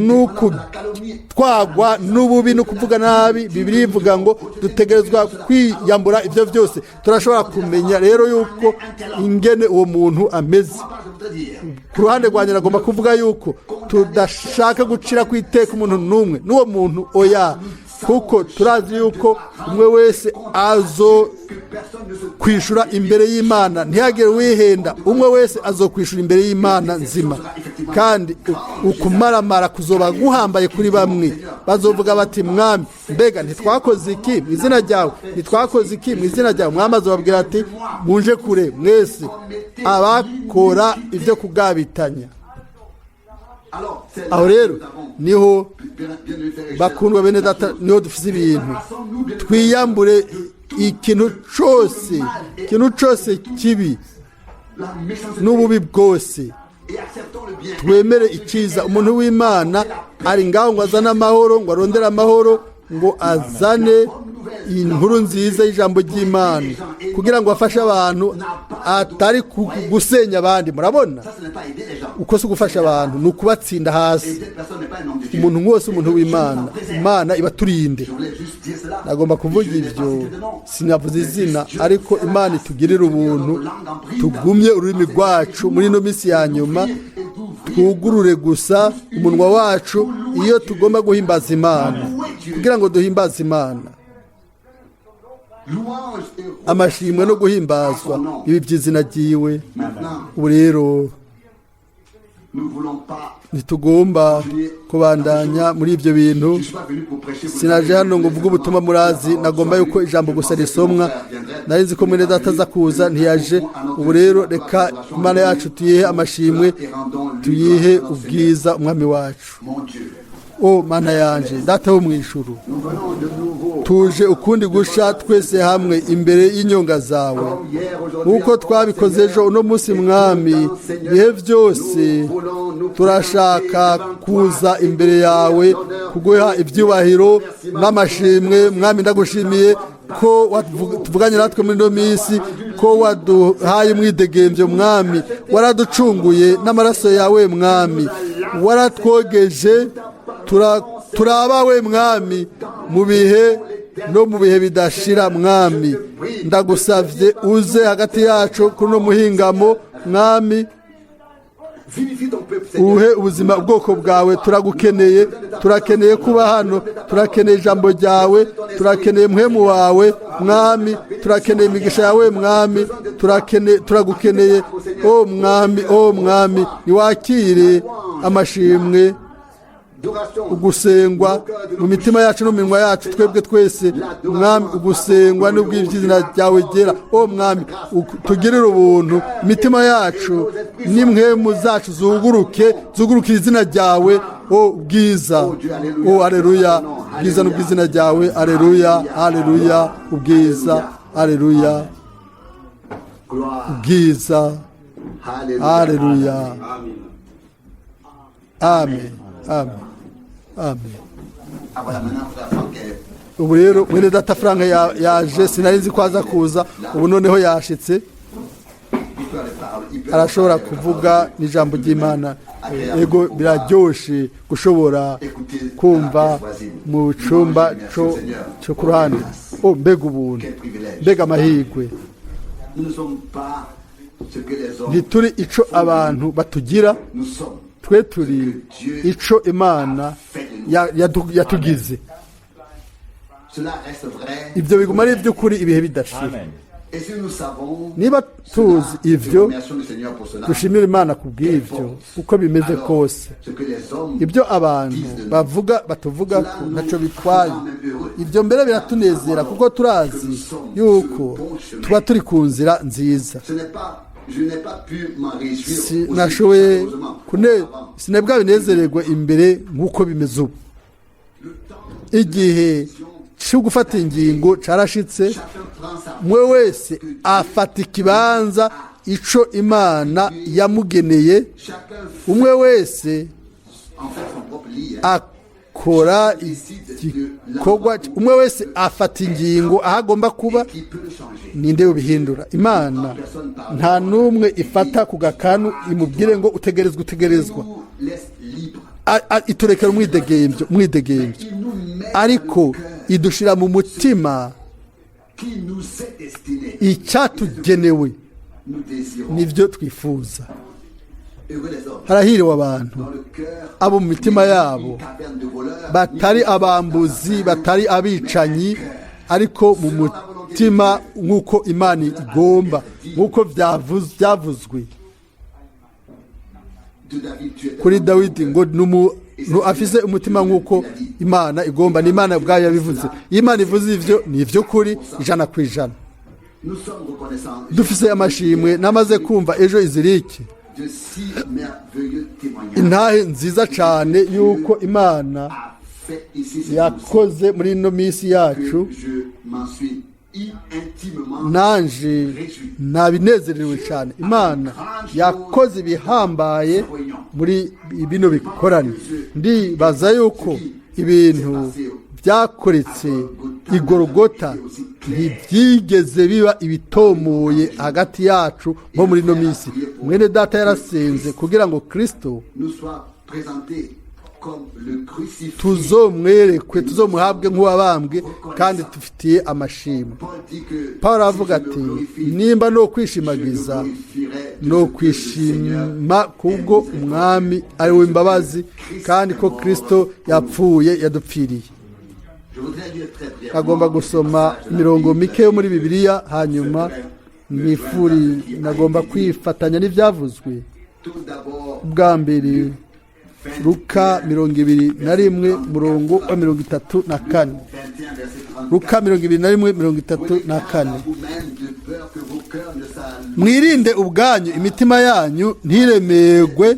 S2: n'ukutwagwa n'ububi no kuvuga nabi, Bibiliya ivuga ngo dutegerezwa kwiyambura ivyo vyose. Turashobora kumenya rero yuko ingene uwo muntu ameze. Ku ruhande rwanjye nagomba kuvuga yuko tudashaka gucira kwiteka umuntu n'umwe n'uwo muntu, oya, kuko turazi yuko umwe wese azo kwishura imbere y'Imana, ntihagire wihenda. Umwe wese azokwishura imbere y'Imana nzima, kandi ukumaramara kuzoba guhambaye kuri bamwe. Bazovuga bati, Mwami, mbega ntitwakoze iki mu izina ryawe? Ntitwakoze iki mu izina ryawe? Mwami azobabwira ati, munje kure mwese abakora ivyo kugabitanya. Aho rero niho bakundwa bene data, niho dufise ibintu. Twiyambure ikintu cose kibi n'ububi bwose, twemere iciza. Umuntu w'Imana ari ngaho ngo azane amahoro, ngo arondere amahoro, ngo azane inkuru nziza y'ijambo ry'Imana kugira ngo afashe abantu, atari gusenya abandi. Murabona uko si gufasha abantu, ni ukubatsinda hasi. Umuntu wose, umuntu w'Imana, Imana ibaturinde. Nagomba kuvuga ibyo, sinavuze izina, ariko Imana itugirira ubuntu, tugumye ururimi rwacu muri ino minsi ya nyuma, twugurure gusa umunwa wacu iyo tugomba guhimbaza Imana, kugira ngo duhimbaze Imana. Amashimwe no guhimbazwa ibi by'izina ryiwe. Ubu rero ntitugomba kubandanya muri ibyo bintu. Sinaje hano ngo mvuge ubutumwa murazi, nagomba yuko ijambo gusa risomwa. Nari nzi ko Mwene Data aza kuza, ntiyaje. Ubu rero reka Imana yacu tuyihe amashimwe, tuyihe ubwiza umwami wacu. O Mana yanje, Data wo mw'ijuru, tuje ukundi gusha twese hamwe imbere y'inyonga zawe, nk'uko twabikoze ejo. Uno munsi Mwami, ibihe byose turashaka kuza imbere yawe kuguha ibyubahiro n'amashimwe. Mwami, ndagushimiye ko tuvuganye natwe muri ino minsi, ko waduhaye umwidegembyo. Mwami, waraducunguye n'amaraso yawe. Mwami, waratwogeje, turabawe Mwami, mu bihe no mu bihe bidashira. Mwami, ndagusavye uze hagati yacu kuri no muhingamo. Mwami, uhe ubuzima ubwoko bwawe. Turagukeneye, turakeneye kuba hano, turakeneye ijambo ryawe, turakeneye muhemu wawe. Mwami, turakeneye imigisha yawe. Mwami, turagukeneye. O Mwami, o Mwami, niwakire amashimwe, ugusengwa mu mitima yacu no mu minwa yacu, twebwe twese. Mwami, ugusengwa n'ubw'izina ryawe ryera. O Mwami, tugirire ubuntu, imitima yacu n'imwemu zacu zuguruke izina ryawe. O bwiza, o aleluya, bwiza n'ubw'izina ryawe. Aleluya, aleluya, ubwiza, aleluya, ubwiza, aleluya. Amen, amen, amen. Ubu rero Mwene Data Frank yaje, sinari nzi ko aza kuza. Ubu noneho yashitse, arashobora kuvuga n'ijambo ry'Imana. Ego biraryoshe gushobora kumva mu cumba cyo ku ruhande. O mbega ubuntu, mbega amahirwe.
S1: ce que les hommes
S2: ntituri ico abantu batugira,
S1: nous sommes.
S2: twe turi ico Imana yatugize.
S1: Cela reste vrai.
S2: Ibyo biguma ari iby'ukuri ibihe bidashira.
S1: Et si nous savons,
S2: Niba tuzi
S1: nous
S2: ivyo,
S1: remercions le Seigneur pour cela.
S2: dushimira Imana kubw'ivyo uko bimeze kose.
S1: Ce que les hommes
S2: Ibyo abantu batuvuga ko ntaco bitwaye, ibyo mbere biratunezera kuko turazi yuko tuba turi ku nzira nziza.
S1: ce n'est pas, je n'ai pas pu m'en réjouir aussi
S2: Sinashoboye
S1: chaleureusement.
S2: sinebwa binezererwa imbere nk'uko bimeze ubu. Igihe cyo gufata ingingo carashitse,
S1: Chacun prend sa
S2: umwe wese afata ikibanza ico Imana yamugeneye,
S1: chacun
S2: umwe wese
S1: en fait son propre lit.
S2: akora igikorwa, umwe wese afata ingingo aho agomba kuba.
S1: Qui peut le changer?
S2: Ninde ubihindura? Imana nta n'umwe ifata ku gakanu imubwire ngo utegerezwa.
S1: Nous laisse libre.
S2: Iturekera umwidegemvyo,
S1: Il nous met
S2: ariko idushira mu mutima
S1: qui nous est destiné.
S2: icyatugenewe
S1: Nous désirons.
S2: nivyo twifuza.
S1: Heureux les hommes.
S2: Harahiriwe abantu
S1: Dans le cœur,
S2: abo mu mitima yabo
S1: une caverne de voleurs.
S2: batari abambuzi, batari abicanyi, ariko mu mutima nk'uko Imana igomba, nk'uko byavuzwe
S1: De David, tu es
S2: kuri Dawidi ngo afise umutima nk'uko Imana igomba. Ni Imana ubwayo yabivuze. Iyo Imana ivuze ivyo ni ivy'ukuri 100%.
S1: Nous sommes reconnaissants
S2: Dufise amashimwe namaze kumva ejo iziriki
S1: de si merveilleux témoignages.
S2: intahe nziza cane yuko Imana
S1: A fait ici ce
S2: yakoze muri ino misi yacu,
S1: que je m'en suis intimement
S2: nanje nabinezerewe cyane. Imana yakoze ibihambaye muri bino bikorane. Ndibaza yuko ibintu byakoretse igorogota ntibyigeze biba ibitomoye hagati yacu nko muri ino minsi. Mwene Data yarasenze kugira ngo Kristo
S1: nous soit présenté comme le crucifié.
S2: tuzomwerekwe, tuzomuhabwe nk'uwabambwe kandi dufitiye amashimwe.
S1: Paul dit que
S2: Pawulo
S1: si
S2: avuga
S1: je me
S2: ati
S1: glorifie,
S2: nimba no
S1: je
S2: kwishimagiza
S1: me glorifierai de
S2: no
S1: ce que le Seigneur
S2: kwishima kubwo umwami ari we imbabazi kandi ko Kristo yapfuye yadupfiriye.
S1: Je voudrais lire très brièvement
S2: Agomba gusoma imirongo mike yo muri Bibiliya, hanyuma nagomba kwifatanya n'ibyavuzwe.
S1: tout d'abord
S2: Bwa mbere Luka 21 murongo wa 34.
S1: 21 verset 34.
S2: Luka 21:34.
S1: Vous-même de peur que vos cœurs ne s'allument.
S2: Mwirinde ubwanyu imitima yanyu ntiremerwe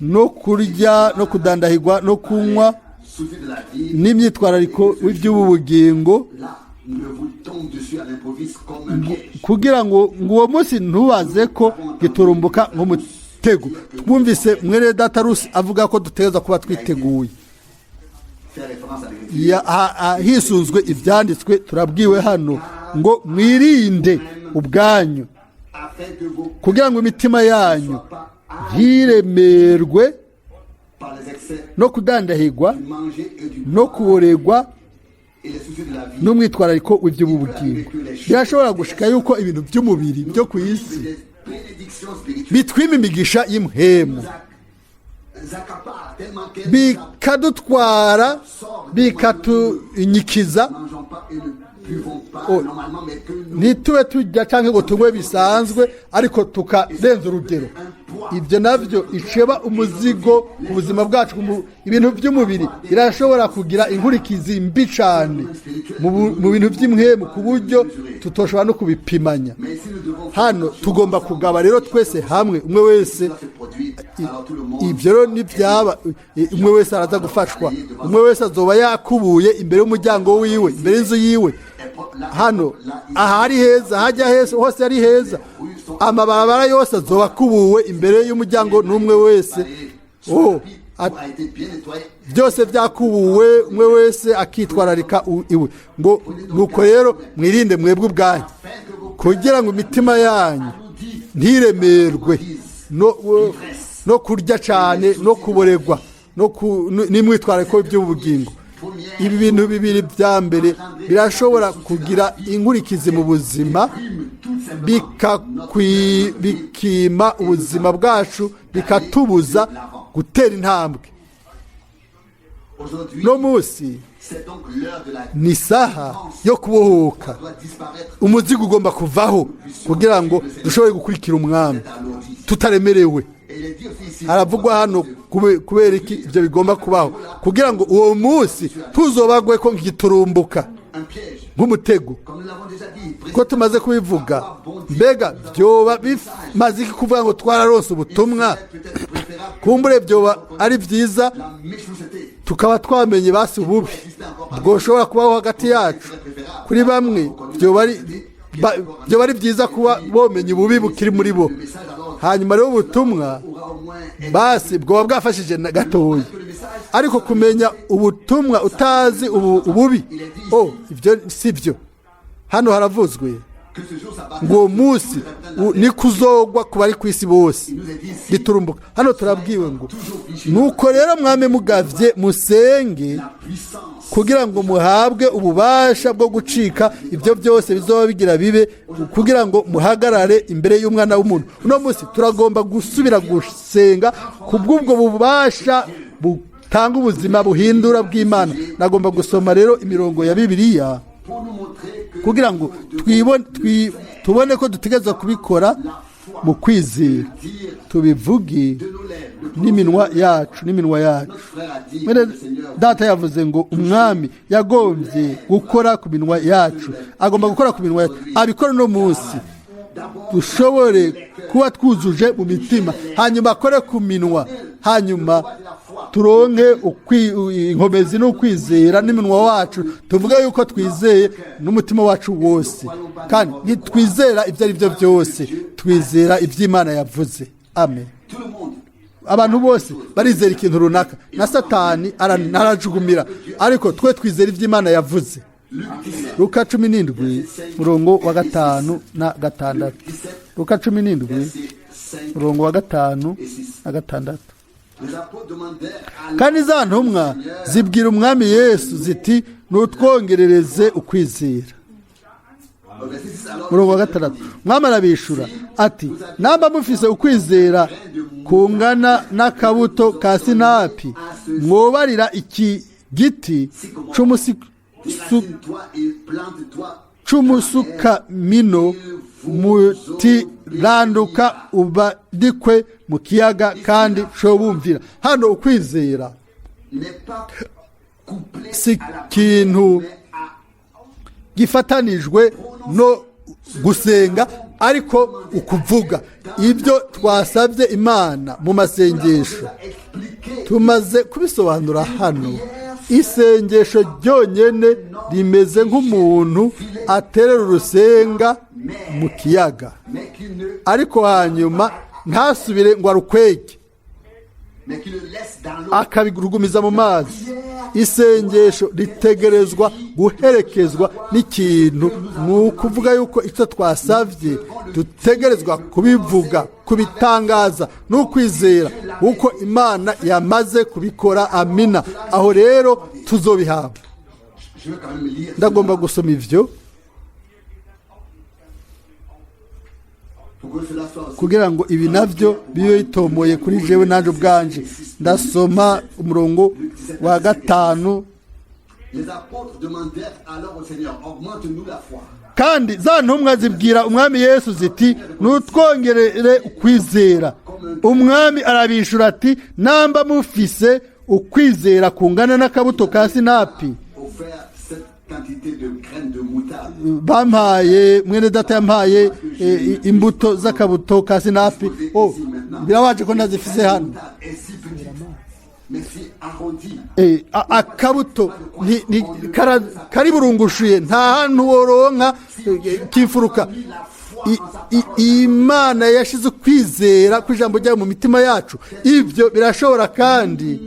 S2: no kurya no kudandahirwa no kunywa
S1: Souci de la vie,
S2: n'imyitwarariko w'iby'ubu bugingo,
S1: là, ne vous tombe dessus à l'improviste comme un piège.
S2: kugira ngo uwo munsi ntubaze ko giturumbuka nk'umutego. Twumvise Mwene Data avuga ko dutegerezwa kuba twiteguye.
S1: Faire référence à l'écriture.
S2: Hisunzwe ibyanditswe, turabwiwe hano ngo mwirinde ubwanyu
S1: Afin que vos
S2: kugira ngo imitima yanyu
S1: soient pas
S2: ntiremerwe
S1: par les excès
S2: no kudandahirwa
S1: du manger et du
S2: no kuboregwa
S1: et les soucis de la vie.
S2: n'umwitwarariko w'iby'ubu bugingo. Birashobora gushika yuko ibintu by'umubiri byo ku isi
S1: Des bénédictions spirituelles
S2: bitwima imigisha y'imhemu,
S1: accaparent tellement qu'elles
S2: bikadutwara, bikatunyikiza,
S1: ne mangeons pas et ne buvons pas
S2: Oh.
S1: normalement, mais que nous
S2: ntitube tujya cyangwa ngo tunywe bisanzwe ariko tukarenza urugero. Ibyo navyo iceba umuzigo ku buzima bwacu. Ibintu by'umubiri birashobora kugira inkurikizi mbi cyane mu bintu by'imhemu ku buryo tutoshobora no kubipimanya.
S1: mais si nous devons
S2: Hano tugomba kugaba rero twese hamwe, umwe wese
S1: se produire, alors tout le monde
S2: ibyo rero nibyaba, umwe wese araza gufashwa, umwe wese azoba yakubuye imbere y'umuryango wiwe, imbere y'inzu yiwe. Hano ahari heza, hajya heza, hose ari heza, amabarabara yose azoba akubuwe imbere y'umuryango n'umwe wese.
S1: a été bien nettoyé.
S2: Byose byakubuwe, umwe wese akitwararika iwe. Ngo nuko rero mwirinde mwebwe ubwanyu kugira ngo imitima yanyu ntiremerwe no kurya cyane no kuboregwa n'imwitwarariko by'ubugingo. ibi bintu bibiri bya mbere birashobora kugira inkurikizi mu buzima bikima ubuzima bwacu bikatubuza gutera intambwe. No munsi ni isaha yo kubohoka, umuzigo ugomba kuvaho kugira ngo dushobore gukurikira umwami tutaremerewe. Haravugwa hano kubera iki ibyo bigomba kubaho, kugira ngo uwo munsi tuzobagwe ko ngiturumbuka nk'umutego. Ko tumaze kubivuga, mbega byoba bimaze iki kuvuga ngo twararonse ubutumwa? Kumbure byoba ari byiza tukaba twamenye basi ububi bwoshobora kubaho hagati yacu. Kuri bamwe byoba ari byiza kuba bomenye ububi bukiri muri bo, hanyuma rero ubutumwa basi bwoba bwafashije na gatoya. Ariko kumenya ubutumwa utazi ububi, ibyo si byo. Hano haravuzwe ngo uwo munsi ni kuzogwa ku bari ku isi bose giturumbuka. Hano turabwiwe ngo nuko rero mwame mugavye musenge kugira ngo muhabwe ububasha bwo gucika ibyo byose bizoba bigira bibe, kugira ngo muhagarare imbere y'umwana w'umuntu. Uno munsi turagomba gusubira gusenga kubw'ubwo bubasha butanga ubuzima buhindura bw'Imana. Nagomba gusoma rero imirongo ya Bibiliya kugira ngo tubone ko dutegerezwa kubikora mu kwizera, tubivuge n'iminwa yacu. Mwene Data yavuze ngo umwami yagombye gukora ku minwa yacu, agomba gukora ku minwa yacu. Abikora no munsi dushobore kuba twuzuje mu mitima, hanyuma akore ku minwa, hanyuma turonke inkomezi n'ukwizera n'iminwa wacu, tuvuge yuko twizeye n'umutima wacu wose, kandi ntitwizera ibyo ari byo byose, twizera iby'Imana yavuze. Amen. Abantu bose barizera ikintu runaka na Satani arajugumira, ariko twe twizera iby'Imana yavuze. Luka 17 murongo wa 5 na 6. Luka 17 murongo wa 5 na 6. Kandi za ntumwa zibwira umwami Yesu ziti nutwongerereze ukwizera. Murongo wa 6 umwami arabishura ati namba mufise ukwizera kungana n'akabuto ka sinapi, mwobarira iki giti c'umusukamino muti randuka ubadikwe mu kiyaga kandi cobumvira. Hano ukwizera si kintu gifatanijwe no gusenga, ariko ukuvuga ibyo twasabye Imana mu masengesho. Tumaze kubisobanura hano. Isengesho ryonyene rimeze nk'umuntu aterera urusenga mu kiyaga, ariko hanyuma ntasubire ngo arukwege akabigurugumiza mu mazi. Isengesho ritegerezwa guherekezwa n'ikintu, ni ukuvuga yuko icyo twasabye dutegerezwa kubivuga, kubitangaza n'ukwizera uko Imana yamaze kubikora. Amina. Aho rero tuzobihabwa. Ndagomba gusoma ivyo kugira ngo ibi navyo bibe bitomoye kuri jewe nanje ubwanje. Ndasoma umurongo wa 5. Kandi za ntumwa zibwira umwami Yesu ziti nutwongerere ukwizera. Umwami arabishura ati namba mufise ukwizera kungana n'akabuto ka sinapi. Bampaye Mwene Data yampaye imbuto z'akabuto ka sinapi. Birawaje ko ndazifise hano. Akabuto kari burungushuye, nta hantu woronka kifuruka. Imana yashize kwizera kw'ijambo ryayo mu mitima yacu. Ibyo birashobora, kandi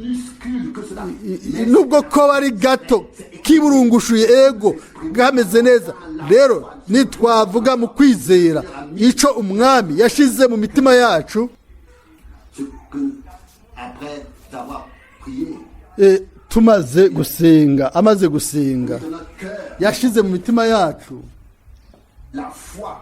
S2: nubwo ko bari gato kiburungushuye ego gameze neza. Rero nitwavuga mu kwizera ico umwami yashize mu mitima yacu, tumaze gusenga amaze gusenga
S1: de notre cœur
S2: yashize mu mitima yacu
S1: la foi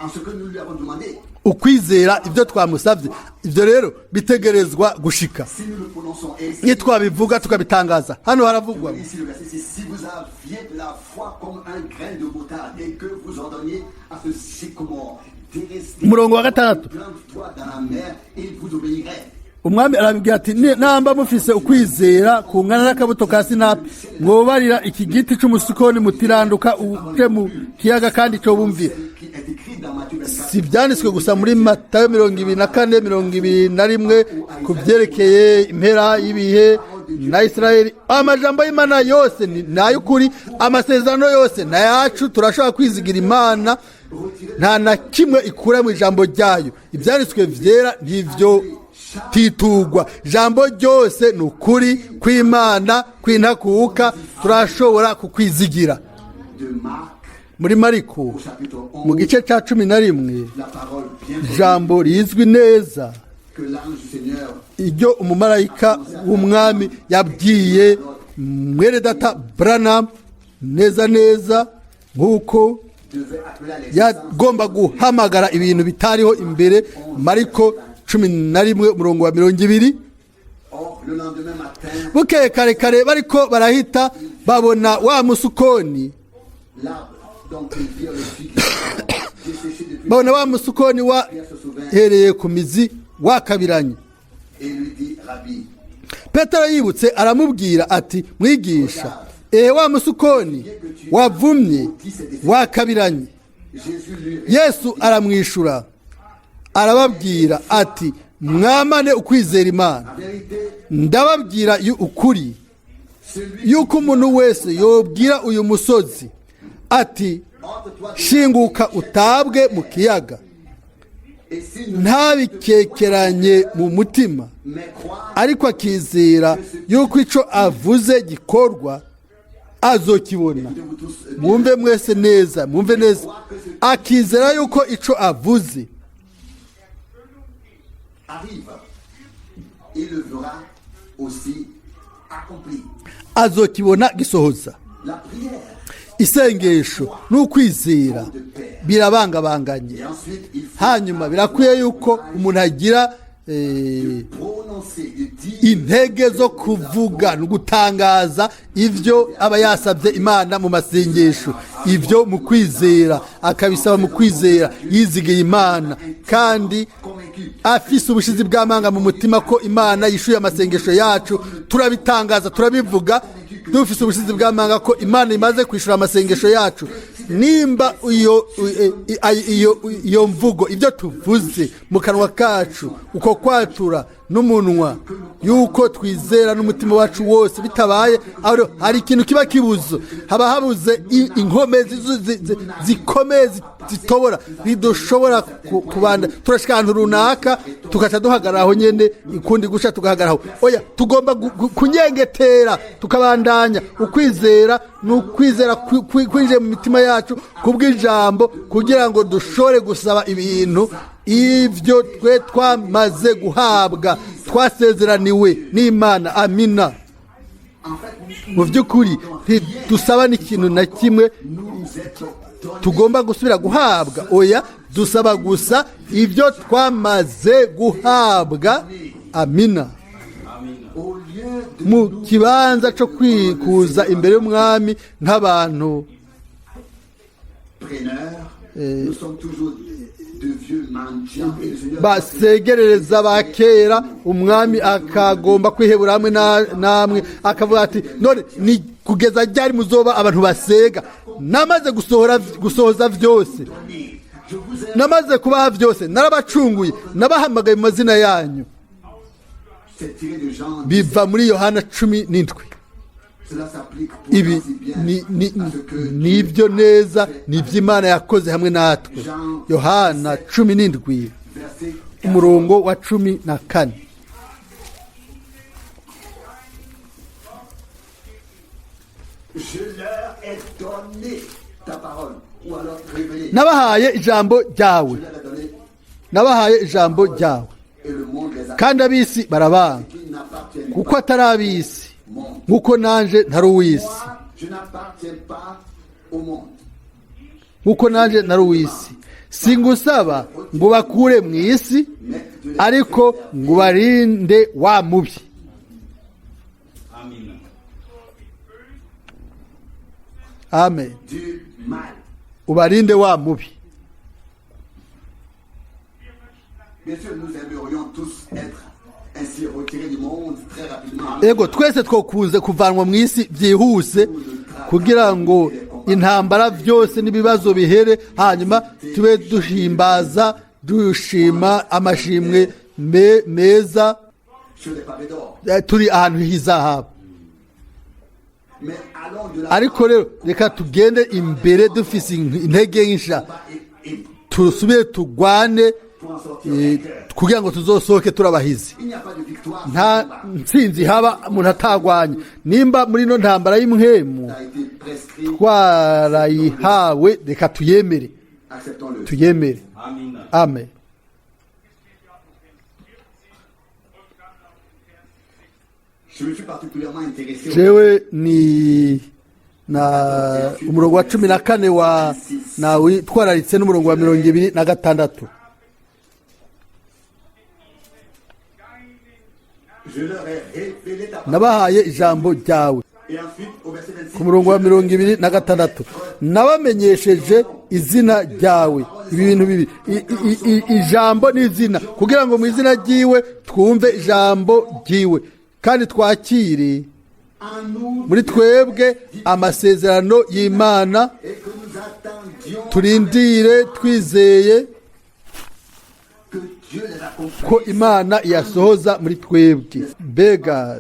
S1: en ce que nous lui avons demandé.
S2: ukwizera ibyo twamusabye ibyo rero bitegerezwa gushika
S1: Si nous le prononçons ainsi,
S2: iyo twabivuga tukabitangaza hano haravugwa
S1: ici le verset, c'est si vous aviez de la foi comme un grain de moutarde et que vous ordonniez à ce sycomore de rester
S2: umurongo wa gatandatu
S1: plante-toi dans la mer et il vous obéirait.
S2: umwami arabibwira ati namba mufise ukwizera kungana n'akabuto ka sinapi mwobarira iki giti c'umusikoni mutiranduka uje mu kiyaga kandi co bumvira
S1: Qui est écrit dans Matthieu 24,
S2: si byanditswe gusa muri matayo 24 21 ku byerekeye impera y'ibihe na Isirayeli amajambo y'Imana yose ni ay'ukuri amasezerano yose na yacu turashobora kwizigira Imana nta na kimwe ikura mu ijambo ryayo ibyanditswe vyera n'ivyo titugwa jambo ryose ni ukuri kw'Imana kw'intakuka turashobora kukwizigira
S1: de Marc,
S2: muri Mariko
S1: au chapitre
S2: mu
S1: 11,
S2: gice ca 11
S1: la parole bien connue
S2: ijambo rizwi neza
S1: que l'ange du Seigneur
S2: iryo umumarayika w'umwami yabwiye Mwene Data Branham neza neza nk'uko
S1: devait appeler à l'existence.
S2: yagomba guhamagara ibintu bitariho imbere Mariko 11 umurongo wa 20.
S1: Or, le lendemain matin,
S2: bukeye kare kare bariko barahita babona wa musukoni
S1: l'arbre dont ils virent le figuier desséché depuis,
S2: babona wa musukoni
S1: Pierre se souvint
S2: wahereye ku mizi wakabiranye
S1: et lui dit, Rabbi,
S2: petero yibutse aramubwira ati mwigisha wa musukoni wavumye wakabiranye
S1: Jésus lui
S2: yesu aramwishura arababwira ati mwamane ukwizera Imana
S1: vérité,
S2: ndababwira ukuri
S1: celui
S2: yuko umuntu wese yobwira uyu musozi ati
S1: entre toi
S2: shinguka utabwe mu kiyaga
S1: et si nous
S2: ntabikekeranye mu mutima
S1: mais croire
S2: ariko akizera yuko ico avuze gikorwa azokibona
S1: de vous tous
S2: mwumve mwese neza mwumve neza akizera yuko ico avuze
S1: arrive, il le verra aussi accompli.
S2: azokibona gisohoza
S1: La prière
S2: isengesho n'ukwizera
S1: de paix.
S2: birabangabanganye
S1: Et ensuite, il faut
S2: hanyuma birakwiye yuko umuntu agira
S1: prononcer, de dire
S2: intege zo kuvuga no gutangaza ivyo aba yasabye Imana mu masengesho ivyo mu kwizera akabisaba mu kwizera yizigiye Imana kandi
S1: convaincu.
S2: afise ubushizi bw'amanga mu mutima ko Imana yishuye amasengesho yacu turabitangaza turabivuga dufise ubushizi bw'amanga ko Imana imaze kwishura amasengesho yacu nimba iyo mvugo ibyo tuvuze mu kanwa kacu uko kwatura n'umunwa yuko twizera n'umutima wacu wose bitabaye aho hari ikintu kiba kibuzo haba habuze inkomezi zikomeye zitobora ntidushobora kubanda turashika ahantu runaka tugaca duhagararaho nyene ikundi guca tugahagararaho oya tugomba kunyengetera tukabandanya ukwizera n'ukwizera kwinjiye mu mitima yacu kubw'ijambo kugira ngo dushobore gusaba ibintu ivyo twe twamaze guhabwa twasezeraniwe n'Imana amina mu by'ukuri ntidusaba n'ikintu na kimwe tugomba gusubira guhabwa oya dusaba gusa ibyo twamaze guhabwa amina
S1: Au lieu de
S2: mu kibanza cyo kwikuza imbere y'umwami nk'abantu
S1: preneurs, nous sommes toujours de vieux mendiants et le Seigneur
S2: basegerereza ba kera umwami akagomba kwihebura hamwe namwe akavuga ati none ni kugeza ryari muzoba abantu basega namaze gusohoza vyose namaze kubaha vyose narabacunguye nabahamagaye mu mazina yanyu
S1: c'est tiré de Jean.
S2: biva muri Yohana 17.
S1: Cela s'applique
S2: Ibi
S1: pourtant si bien à ce que
S2: nibyo neza nivy'Imana yakoze hamwe natwe Yohana 17
S1: verset
S2: umurongo wa 14
S1: je leur ai donné ta parole ou alors révélé.
S2: nabahaye ijambo ryawe
S1: Je leur ai donné
S2: nabahaye ijambo ryawe
S1: et le monde les a
S2: kandi abisi barabanga
S1: qui n'appartiennent
S2: kuko atari ab'isi nk'uko nanje ntari uw'isi
S1: Je n'appartiens pas au monde.
S2: nk'uko nanje ntari uw'isi singusaba ngo bakure mu isi ariko ngo barinde wa mubi. Amen.
S1: Du mal.
S2: Ubarinde wa mubi.
S1: Bien sûr, nous aimerions tous être ainsi retirés du monde très rapidement.
S2: Ego twese twokunze kuvanwa mu isi byihuse kugira ngo intambara byose n'ibibazo bihere hanyuma tube duhimbaza dushima amashimwe meza
S1: Sur les pavés d'or.
S2: turi ahantu h'izahabu.
S1: Mais allons de la
S2: Ariko rero reka tugende imbere dufise intege nsha tusubire tugwane
S1: pour en sortir vainqueur.
S2: kugira ngo tuzosohoke turabahizi.
S1: Il n'y a pas de victoire.
S2: Nta ntsinzi haba umuntu atagwanye nimba muri no ntambara y'imhemu
S1: Ça a été prescrit.
S2: twarayihawe reka tuyemere
S1: Acceptons-le.
S2: tuyemere. Amen.
S1: Je me suis particulièrement intéressé au
S2: jewe ni na umurongo wa 14 wa nawe twararitse n'umurongo wa 26.
S1: Je leur ai révélé ta parole.
S2: Nabahaye ijambo ryawe
S1: Et ensuite, au verset 26,
S2: ku murongo wa 26 nabamenyesheje izina ryawe. Ibi bintu bibi ijambo n'izina kugira ngo mu izina ryiwe twumve ijambo ryiwe kandi twakire
S1: en nous
S2: muri twebwe amasezerano y'Imana
S1: et que nous attendions
S2: turindire twizeye
S1: que Dieu les accompagne
S2: ko Imana yasohoza muri twebwe. Mbega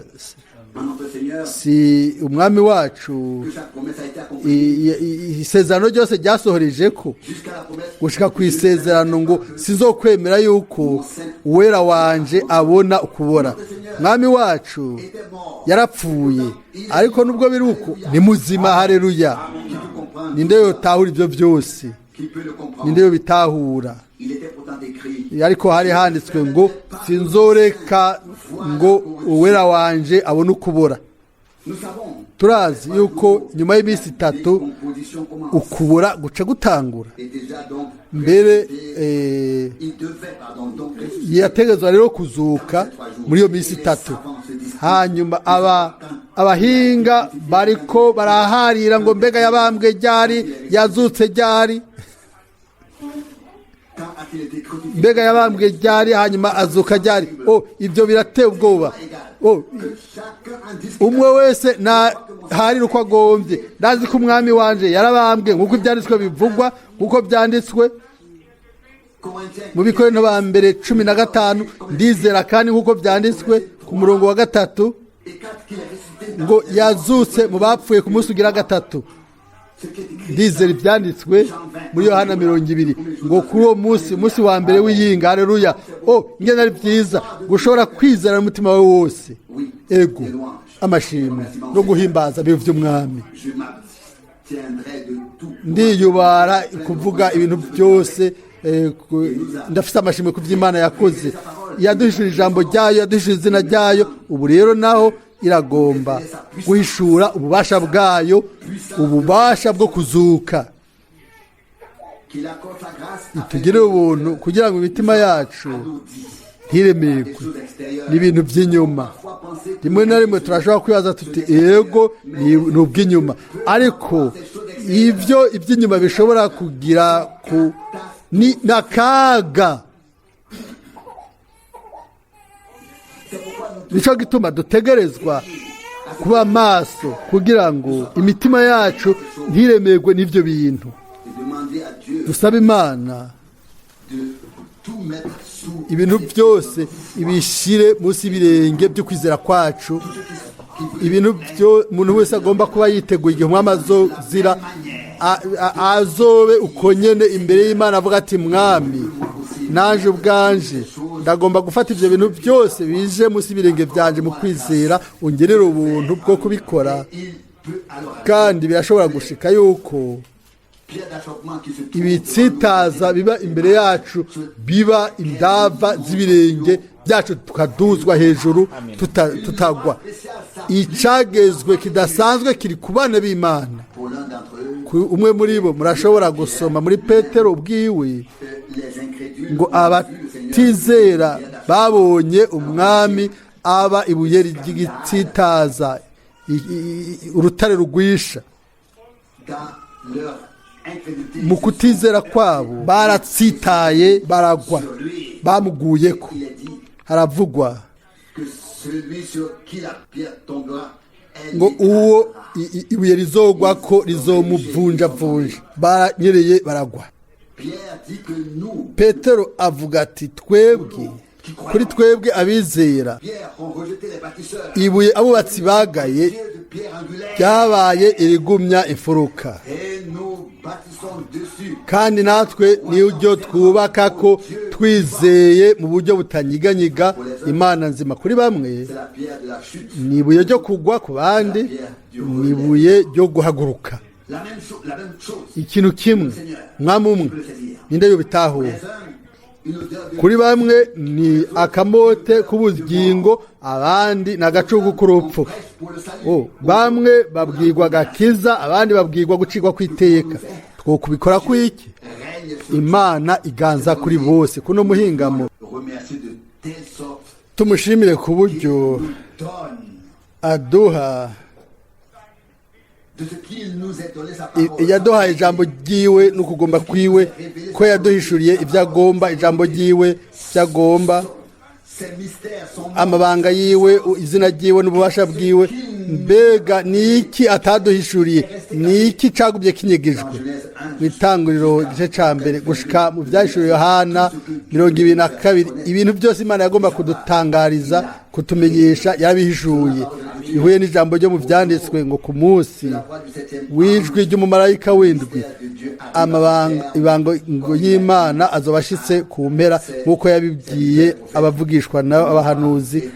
S1: en notre Seigneur,
S2: si umwami wacu
S1: que chaque promesse a été accomplie
S2: isezerano ryose ryasohoreje ko
S1: jusqu'à la promesse
S2: gushika ku isezerano ngo sizokwemera yuko uwera wanje abona ukubora. Mwami wacu
S1: était mort.
S2: yarapfuye ariko nubwo biri uko ni muzima. Haleluya.
S1: Qui peut comprendre,
S2: Ninde yotahura ibyo byose?
S1: qui peut le comprendre.
S2: Ninde yobitahura?
S1: Il était pourtant écrit
S2: Ariko hari handitswe ngo sinzoreka ngo uwera wanje abone ukubora.
S1: nous savons
S2: Turazi yuko nyuma y'iminsi
S1: les
S2: 3
S1: compositions commencent.
S2: ukubura guca gutangura.
S1: Et déjà donc
S2: Mbere
S1: il devait donc ressusciter
S2: yategezwa rero kuzuka muri iyo minsi 3. Hanyuma abahinga bariko baraharira ngo mbega yabambwe ryari yazutse ryari,
S1: quand a-t-il été crucifié.
S2: mbega yabambwe ryari hanyuma azuka ryari. Ibyo birateye ubwoba.
S1: Chacun en discute.
S2: Umwe wese na harira uko agombye. Ndazi ko umwami wanje yarabambwe nk'uko ibyanditswe bivugwa, nk'uko byanditswe
S1: Corinthiens,
S2: mu Bikorinto ba mbere 15. Ndizera kandi nk'uko byanditswe ku murongo wa 3
S1: et quand il est ressuscité,
S2: ngo yazutse mu bapfuye ku munsi ugira 3.
S1: ce qui est écrit
S2: Ndizera ibyanditswe muri Yohana 20 ngo kuri uwo munsi wa mbere w'iyinga. Haleluya. Ingene ari byiza gushobora kwizera n'umutima wawe wose. Ego amashimwe no guhimbaza bivu by'umwami.
S1: je m'abstiendrai de tout.
S2: Ndiyubara kuvuga ibintu byose ndafite amashimwe ku by'Imana yakoze. Yaduhishura ijambo ryayo, yaduhishura izina ryayo. Ubu rero naho iragomba guhishura ububasha bwayo, ububasha bwo kuzuka.
S1: Qu'il accorde sa grâce afin
S2: Tugire ubuntu kugira ngo imitima yacu ntiremerwe n'ibintu by'inyuma.
S1: de penser
S2: Rimwe na rimwe turashobora kwibaza tuti ego ni ubw'inyuma, ariko ibyo iby'inyuma bishobora kugira ni nakaga. Nico gituma dutegerezwa kuba maso kugira ngo imitima yacu ntiremerwe n'ibyo bintu.
S1: et demander à Dieu
S2: Dusaba Imana
S1: de tout mettre sous
S2: ibintu byose ibishire munsi y'ibirenge byo kwizera kwacu. Ibintu byo umuntu wese agomba kuba yiteguye igihe umwami azozira azobe uko nyene imbere y'Imana avuga ati mwami naje ubwanje ndagomba gufata ibyo bintu byose bije munsi y'ibirenge byanje mu kwizera ungerera ubuntu bwo kubikora.
S1: il peut alors
S2: Kandi birashobora gushika yuko
S1: pierre d'achoppement qui se trouve
S2: ibitsitaza biba imbere yacu biba indava z'ibirenge byacu tukaduzwa hejuru tutagwa. Icagezwe kidasanzwe kiri ku bana b'Imana. Umwe muri bo murashobora gusoma muri Petero ubwiwe ngo abatizera babonye umwami aba ibuye ry'igitsitaza, urutare rugwisha. Mu kutizera kwabo baratsitaye baragwa, bamuguyeko. Haravugwa ngo uwo ibuye rizogwako rizomuvunjavunja, baranyereye baragwa. Petero avuga ati twebwe, kuri twebwe abizera, ibuye abubatsi bagaye ryabaye irigumya imfuruka, kandi natwe niryo twubaka ko twizeye mu buryo butanyiganyiga Imana nzima. Kuri bamwe ni ibuye ryo kugwa, ku bandi ni ibuye ryo guhaguruka. Ikintu kimwe, mwami umwe, ninde yobitahura? Kuri bamwe ni akamote k'ubugingo, abandi ni agacugu k'urupfu. Bamwe babwirwa agakiza, abandi babwirwa gucirwa kw'iteka. Two kubikora kw'iki? Imana iganza kuri bose. Kuno muhingamo tumushimire ku buryo aduha, yaduhaye ijambo ryiwe n'ukugomba kwiwe, ko yaduhishuriye ibyo agomba, ijambo ryiwe byagomba, amabanga yiwe, izina ryiwe n'ububasha bwiwe. Mbega ni iki ataduhishuriye? Ni iki cagumye kinyegejwe? Mu Itanguriro igice ca mbere gushika mu vyahishuriye Yohana 22, ibintu byose Imana yagomba kudutangariza, kutumenyesha, yarabihishuye. Ihuye n'ijambo ryo mu vyanditswe ngo ku munsi w'ijwi ry'umumarayika w'indwi ibanga y'Imana azobashitse ku mpera, nk'uko yabibwiye abavugishwa nawe, abahanuzi,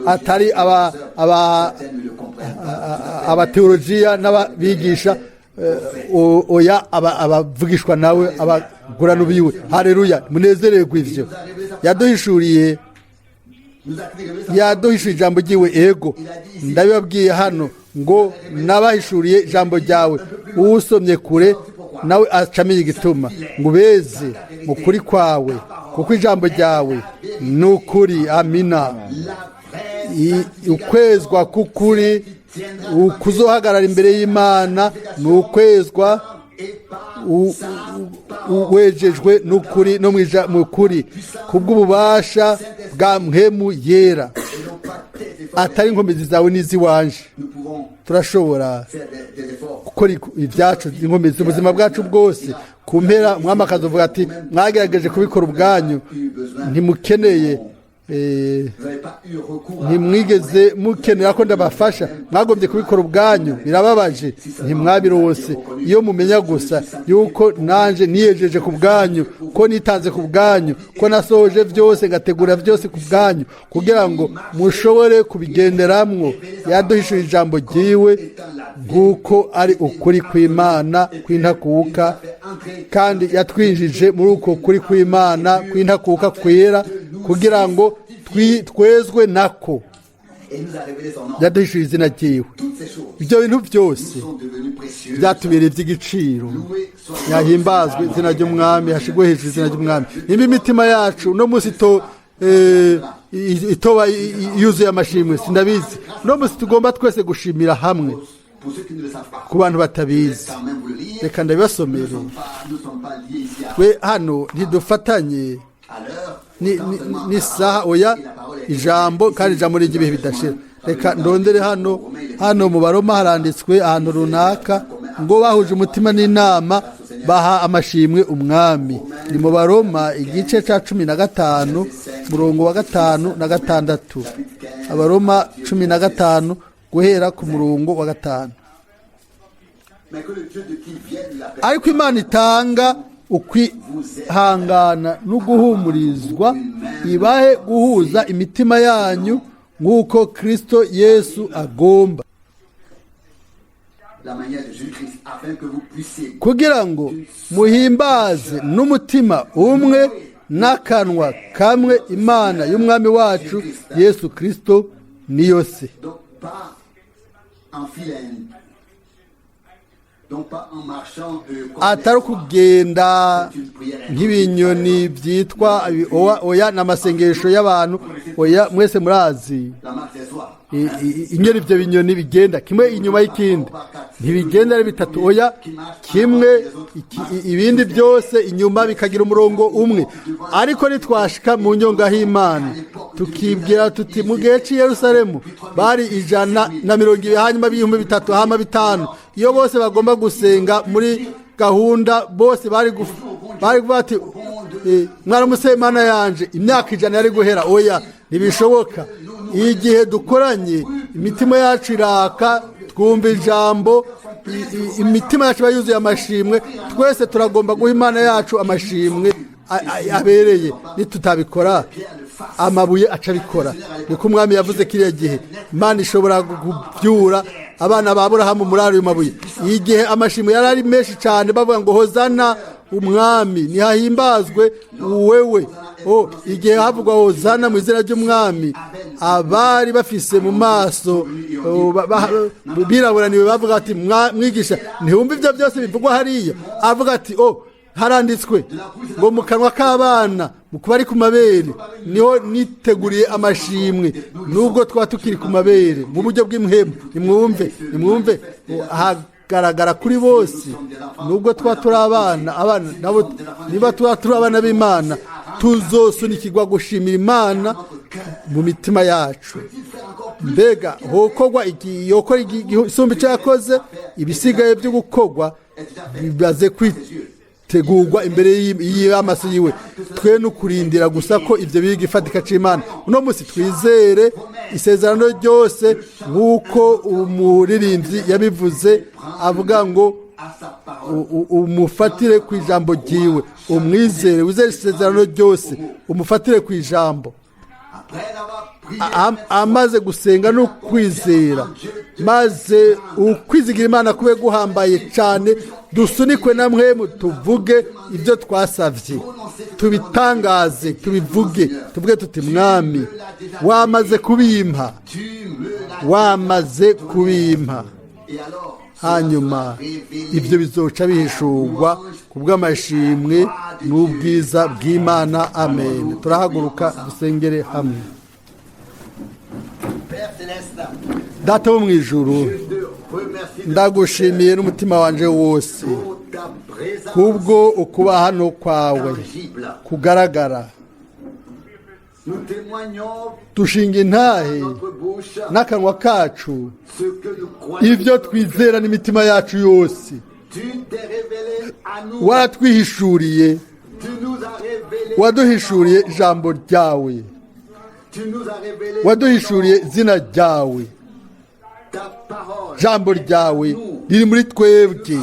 S2: atari abateolojiya n'ababigisha, oya abavugishwa nawe, abagurano biwe. Haleluya, munezererwe ivyo yaduhishuriye. Yaduhishuriye ijambo ryiwe. Ego ndabibabwiye hano ngo nabahishuriye ijambo ryawe, uwusomye kure nawe acamenye igituma, ngo beze mu kuri kwawe, kuko ijambo ryawe ni ukuri. Amina. Ukwezwa k'ukuri, ukuzohagarara imbere y'Imana, ni ukwezwa wejejwe n'ukuri no mu kuri, kubw'ububasha bwa mpwemu yera, atari inkomezi zawe n'iziwanje. Turashobora gukora ibyacu, inkomezi ubuzima bwacu bwose. Ku mpera Umwami akazovuga ati mwagerageje kubikora ubwanyu, ntimukeneye, ntimwigeze mukenera ko ndabafasha, mwagombye kubikora ubwanyu, birababaje, ntimwabirose. Iyo mumenya gusa yuko nanje niyejeje ku bwanyu, ko nitanze ku bwanyu, ko nasohoje byose, ngategura byose ku bwanyu, kugira ngo mushobore kubigenderamwo. Yaduhishurira ijambo ryiwe nk'uko ari ukuri kw'Imana kw'intakuka, kandi yatwinjije muri uko kuri kw'Imana kw'intakuka kwera, kugira ngo twezwe nako. Yaduhishurira izina ryiwe. Ibyo bintu byose byatubereye iby'igiciro. Yahimbazwe izina ry'Umwami, hashigwe hejuru izina ry'Umwami. Nimba imitima yacu no munsi itoba yuzuye amashimwe, sindabizi. No munsi tugomba twese gushimira hamwe. Ku bantu batabizi, reka ndabibasomere. Twe hano ntidufatanye n'isaha, oya, ijambo, kandi ijambo ry'ibihe bidashira. Reka ndondere hano mu Baroma haranditswe ahantu runaka ngo bahuje umutima n'inama baha amashimwe umwami. Ni mu Baroma igice ca 15 murongo wa 5 na 6. Abaroma 15 guhera ku murongo wa 5. Ariko Imana itanga ukwihangana no guhumurizwa, ibahe guhuza imitima yanyu nk'uko Kristo Yesu agomba, kugira ngo muhimbaze n'umutima umwe n'akanwa kamwe imana y'umwami wacu Yesu Kristo niyo se.
S1: Donc pas en filaine. Donc pas en marchant
S2: atari kugenda nk'ibinyoni byitwa oya n'amasengesho y'abantu oya mwese murazi
S1: la marche des soirs.
S2: ingeri ibyo binyoni bigenda kimwe inyuma y'ikindi ntibigenda ari bitatu oya kimwe ibindi byose inyuma bikagira umurongo umwe ariko nitwashika mu nyonga y'Imana tukibwira tuti mu gihe cy'i Yerusalemu bari 120 hanyuma 300 hama 5 iyo bose bagomba gusenga muri gahunda bose bari bati mwaramuse Imana yanje imyaka 100 yari guhera oya ntibishoboka. Igihe dukoranye imitima yacu iraka twumva ijambo imitima yacu bayuzuye amashimwe twese turagomba guha Imana yacu amashimwe abereye nitutabikora amabuye acabikora niko umwami yavuze kiriya gihe Imana ishobora kubyura abana ba Aburahamu muri ayo mabuye. Igihe amashimwe yari ari menshi cyane bavuga ngo hozana umwami nihahimbazwe wewe igihe havugwa hozana mu izina ry'umwami abari bafise mu maso biraburaniwe bavuga ati mwigisha ntihumva ibyo byose bivugwa hariya avuga ati haranditswe ngo mu kanwa k'abana mu kuba ari ku mabere niho niteguriye amashimwe nubwo twa tukiri ku mabere mu buryo bw'imhemu nimwumve hagaragara kuri bose nubwo twa turi abana nabo niba turi abana b'Imana tuzosunikirwa gushimira Imana mu mitima yacu. Mbega hokogwa yokora isumba icyo yakoze ibisigaye byo gukogwa bibaze tegurwa imbere y'amaso yiwe twe no kurindira gusa ko ivyo biga ifatika c'Imana. Uno musi twizere isezerano ryose nk'uko umuririmbyi yabivuze avuga ngo umufatire ku ijambo ryiwe umwizere wizere isezerano ryose umufatire ku ijambo. Amaze gusenga no kwizera maze ukwizigira Imana kube guhambaye cyane dusunikwe namwe tuvuge ibyo twasavye tubitangaze tubivuge tuvuge tuti mwami wamaze kubimpa hanyuma ibyo bizoca bihishurwa kubw'amashimwe n'ubwiza bw'Imana. Amen. Turahaguruka dusengere hamwe. Data wo mu ijuru ndagushimiye n'umutima wanje wose kubwo ukuba hano kwawe kugaragara. Dushinga intahe n'akanwa kacu ibyo twizera n'imitima yacu yose waratwihishuriye waduhishuriye ijambo ryawe waduhishuriye izina ryawe jambo ryawe riri muri twebwe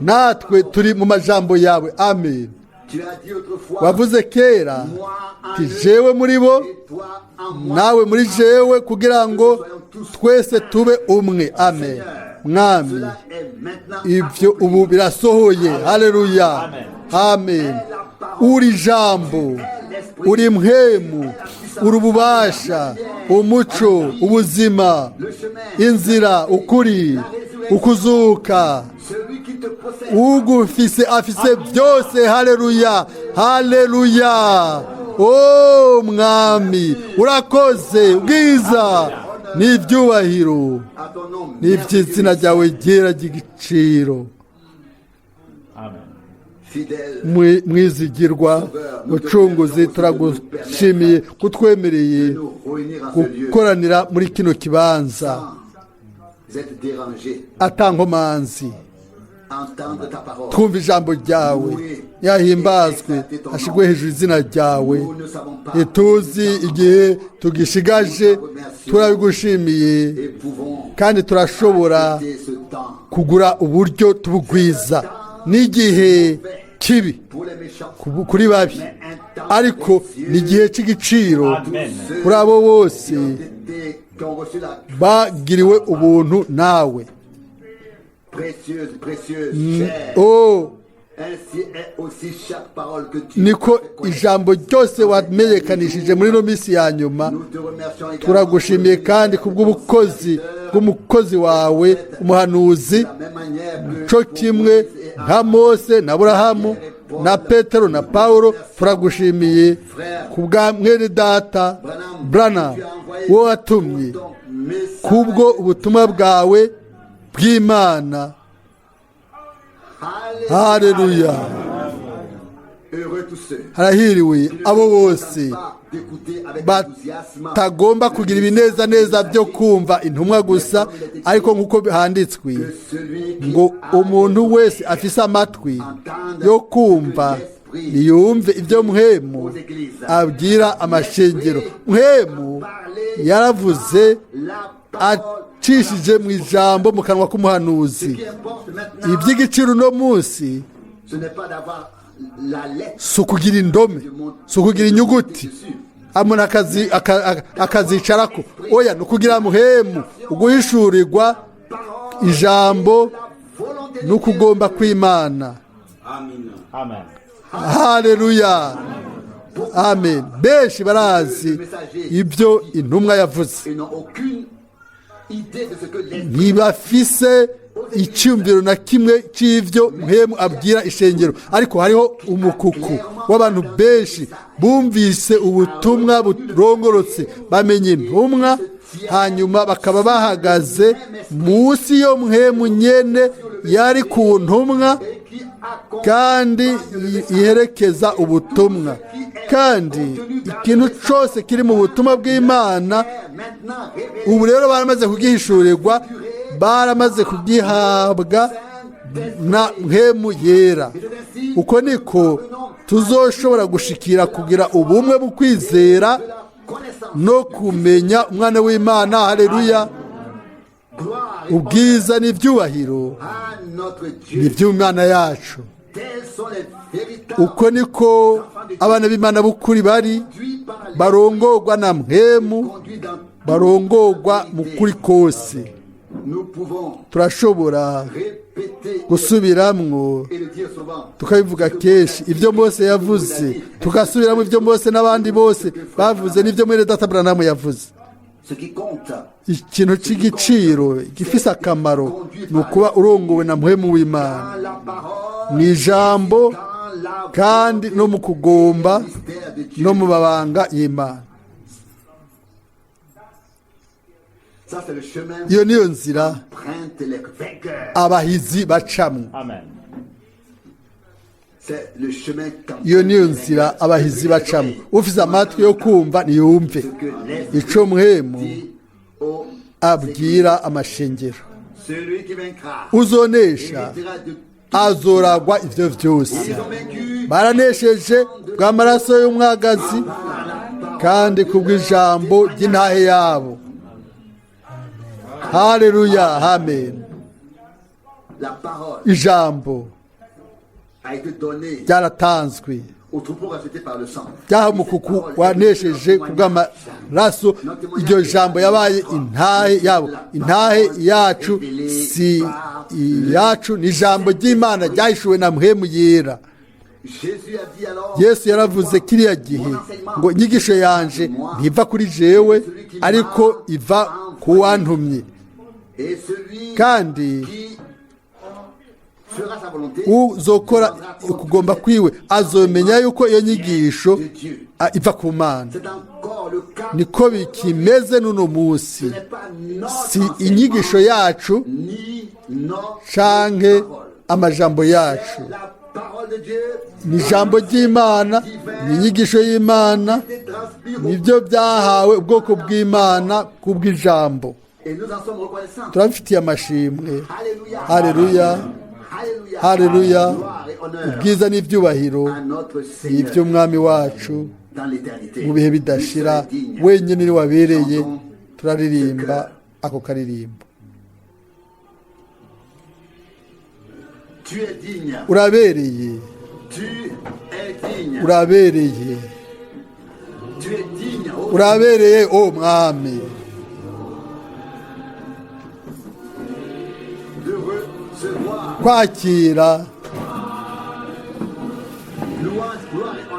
S2: natwe turi mu majambo yawe. Amen. Wavuze kera ti jewe muri bo nawe muri jewe kugira ngo twese tube umwe. Amen. Mwami ibyo ubu birasohoye. Haleluya. Amen. Uri jambo uri mhemu uri ububasha umuco ubuzima inzira ukuri ukuzuka ugufise afise byose. Haleluya. Haleluya. Mwami urakoze bwiza n'ibyubahiro n'iby'izina ryawe ryera ry'igiciro. Mwizigirwa mucunguzi turagushimiye kutwemereye gukoranira muri kino kibanza atankomanzi twumva ijambo ryawe yahimbazwe ashigwe hejuru izina ryawe tuzi igihe tugishigaje turabigushimiye kandi turashobora kugura uburyo tubugwiza n'igihe kibi kuri babi ariko n'igihe cy'igiciro kuri abo bose bagiriwe ubuntu nawe.
S1: Ainsi est aussi chaque parole que tu
S2: niko
S1: as fait connaître.
S2: ijambo ryose wamenyekanishije muri ino minsi ya nyuma.
S1: Nous te remercions également
S2: Turagushimiye kandi kubw'ubukozi bw'umukozi wawe umuhanuzi,
S1: de la même manière que
S2: cyo kimwe nka Mose na Aburahamu na Petero na Paulo. Turagushimiye kubwa mwene data Branham wowe watumye
S1: ton message.
S2: kubwo ubutumwa bwawe bw'Imana. Haleluya.
S1: Heureux tous ceux
S2: Harahiriwe abo bose
S1: pas d'écouter avec enthousiasme
S2: batagomba kugira ibinezaneza byo kumva intumwa gusa, ariko nk'uko handitswe
S1: celui qui
S2: ngo umuntu wese afise amatwi yo kumva niyumve ibyo Mwemu abwira amashengero. Mwemu yaravuze
S1: la parole
S2: acishije mu ijambo mu kanwa k'umuhanuzi.
S1: qui importe maintenant,
S2: Iby'igiciro uno munsi
S1: ce n'est pas d'avoir la lettre
S2: si ukugira indome, si ukugira inyuguti
S1: dessus.
S2: umuntu akazicarako. Oya, ni ukugira Muhemu, uguhishurirwa ijambo n'ukugomba kw'Imana.
S3: Amen.
S2: Haleluya, amen. Benshi barazi ibyo intumwa yavuze,
S1: Ils n'ont aucune idée de ce que l'esprit
S2: ntibafise icyumviro na kimwe cy'ibyo Muhemu abwira ishengero, ariko hariho umukuku w'abantu benshi bumvise ubutumwa burongorotse, bamenye intumwa, hanyuma bakaba bahagaze munsi yo Muhemu nyene yari ku ntumwa
S1: qui accompagne
S2: kandi iherekeza ubutumwa. Kandi ikintu cyose kiri mu butumwa bw'Imana
S1: maintenant révélé
S2: ubu rero baramaze kugihishurirwa, baramaze kugihabwa na Muhemu yera. Uko niko tuzoshobora gushikira kugira ubumwe mu kwizera
S1: connaissance,
S2: no kumenya umwana w'Imana. Haleluya.
S1: gloire et
S2: Ubwiza n'ibyubahiro
S1: à notre Dieu.
S2: ni iby'Imana yacu.
S1: Tels sont les véritables
S2: Uko niko abana b'Imana b'ukuri bari,
S1: conduits par les
S2: barongorwa na Muhemu,
S1: conduits dans
S2: barongorwa mu kuri kose.
S1: nous pouvons
S2: Turashobora
S1: répéter
S2: gusubiramwo
S1: et le dire souvent.
S2: tukabivuga kenshi ibyo Mose yavuze, tugasubiramo ibyo Mose n'abandi bose bavuze, n'ibyo Mwene Data Branham yavuze.
S1: Ce qui compte,
S2: Ikintu cy'igiciro gifise akamaro ni ukuba urongowe na Muhemu w'Imana
S1: dans la parole,
S2: mu ijambo
S1: dans la
S2: kandi no mu kugomba
S1: mystère de Dieu.
S2: no mu mabanga y'Imana.
S1: Ça, c'est le chemin
S2: Iyo niyo nzira
S1: qu'empruntent les vainqueurs.
S2: abahizi bacamwo.
S3: Amen.
S1: C'est le chemin
S2: Iyo niyo nzira abahizi bacamwo. Ufise amatwi yo kumva niyumve
S1: que l'Esprit
S2: ico Muhemu
S1: dit au
S2: abwira amashengero.
S1: celui qui vaincra.
S2: Uzonesha
S1: Dira de
S2: azoragwa ivyo vyose.
S1: ils ont vaincu
S2: Baranesheje bw'amaraso y'umwagazi kandi kubw'ijambo ry'intahe yabo. Haleluya, amen.
S1: la parole
S2: Ijambo
S1: a été donnée
S2: ryaratanzwe,
S1: au troupeau racheté par le sang.
S2: ryaha umukuku wanesheje kubw'amaraso. Iryo jambo yabaye intahe yabo. Intahe yacu si iyacu, ni ijambo ry'Imana ryahishuwe na Muhemu yera.
S1: Jésus a dit alors,
S2: Yesu yaravuze kiriya gihe ngo inyigisho yanje ntiva kuri jewe, ariko iva ku wantumye,
S1: et celui
S2: kandi
S1: qui fera sa volonté
S2: uzokora ukugomba kwiwe azomenya yuko iyo nyigisho
S1: de Dieu.
S2: iva ku Mana.
S1: C'est encore le cas.
S2: Niko bikimeze n'uno munsi.
S1: Ce n'est pas notre
S2: Si inyigisho yacu
S1: ni notre
S2: canke
S1: parole.
S2: amajambo yacu,
S1: La parole de Dieu
S2: ni ijambo ry'Imana, ni inyigisho y'Imana,
S1: est transmise
S2: nibyo byahawe ubwoko bw'Imana kubw'ijambo.
S1: et nous en sommes reconnaissants.
S2: Turabifitiye amashimwe.
S1: Alléluia.
S2: Haleluya,
S1: Alléluia.
S2: haleluya.
S1: Gloire et honneur
S2: Ubwiza n'ibyubahiro
S1: à notre Seigneur
S2: iby'umwami wacu
S1: dans l'éternité.
S2: mu bihe bidashira.
S1: Lui seul est digne.
S2: Wenyine ni wabereye. Turaririmba ako karirimbo.
S1: Tu es digne.
S2: Urabereye,
S1: Tu es digne.
S2: urabereye,
S1: Tu es digne. Oh,
S2: urabereye o mwami
S1: de recevoir
S2: kwakira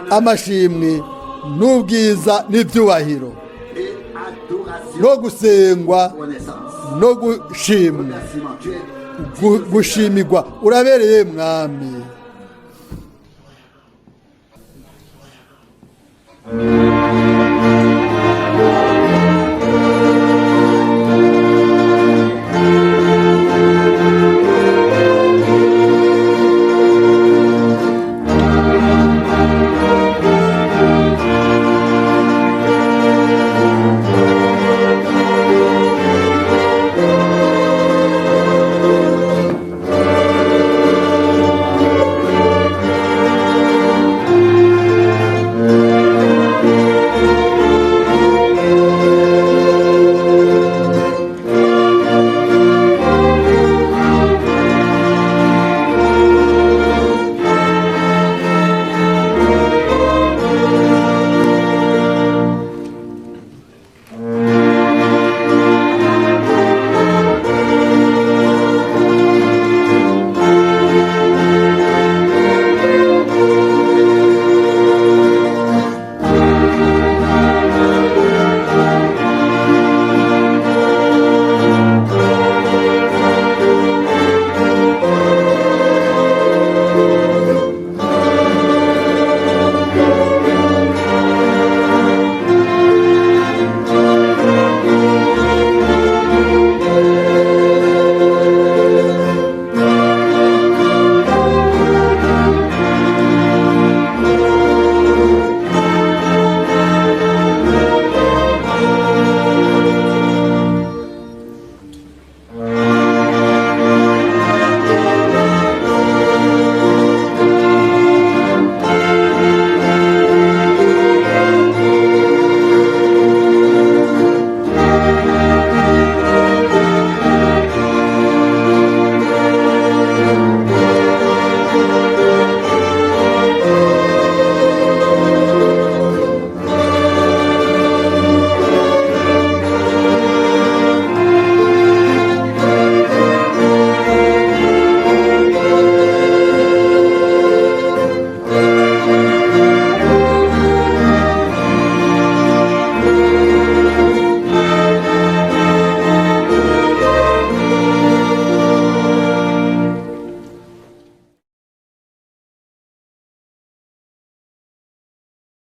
S2: amashimwe n'ubwiza n'ibyubahiro
S1: et adoration,
S2: no gusengwa
S1: reconnaissance.
S2: no gushimwa
S1: Remerciement. Tu es
S2: gushimirwa urabereye mwami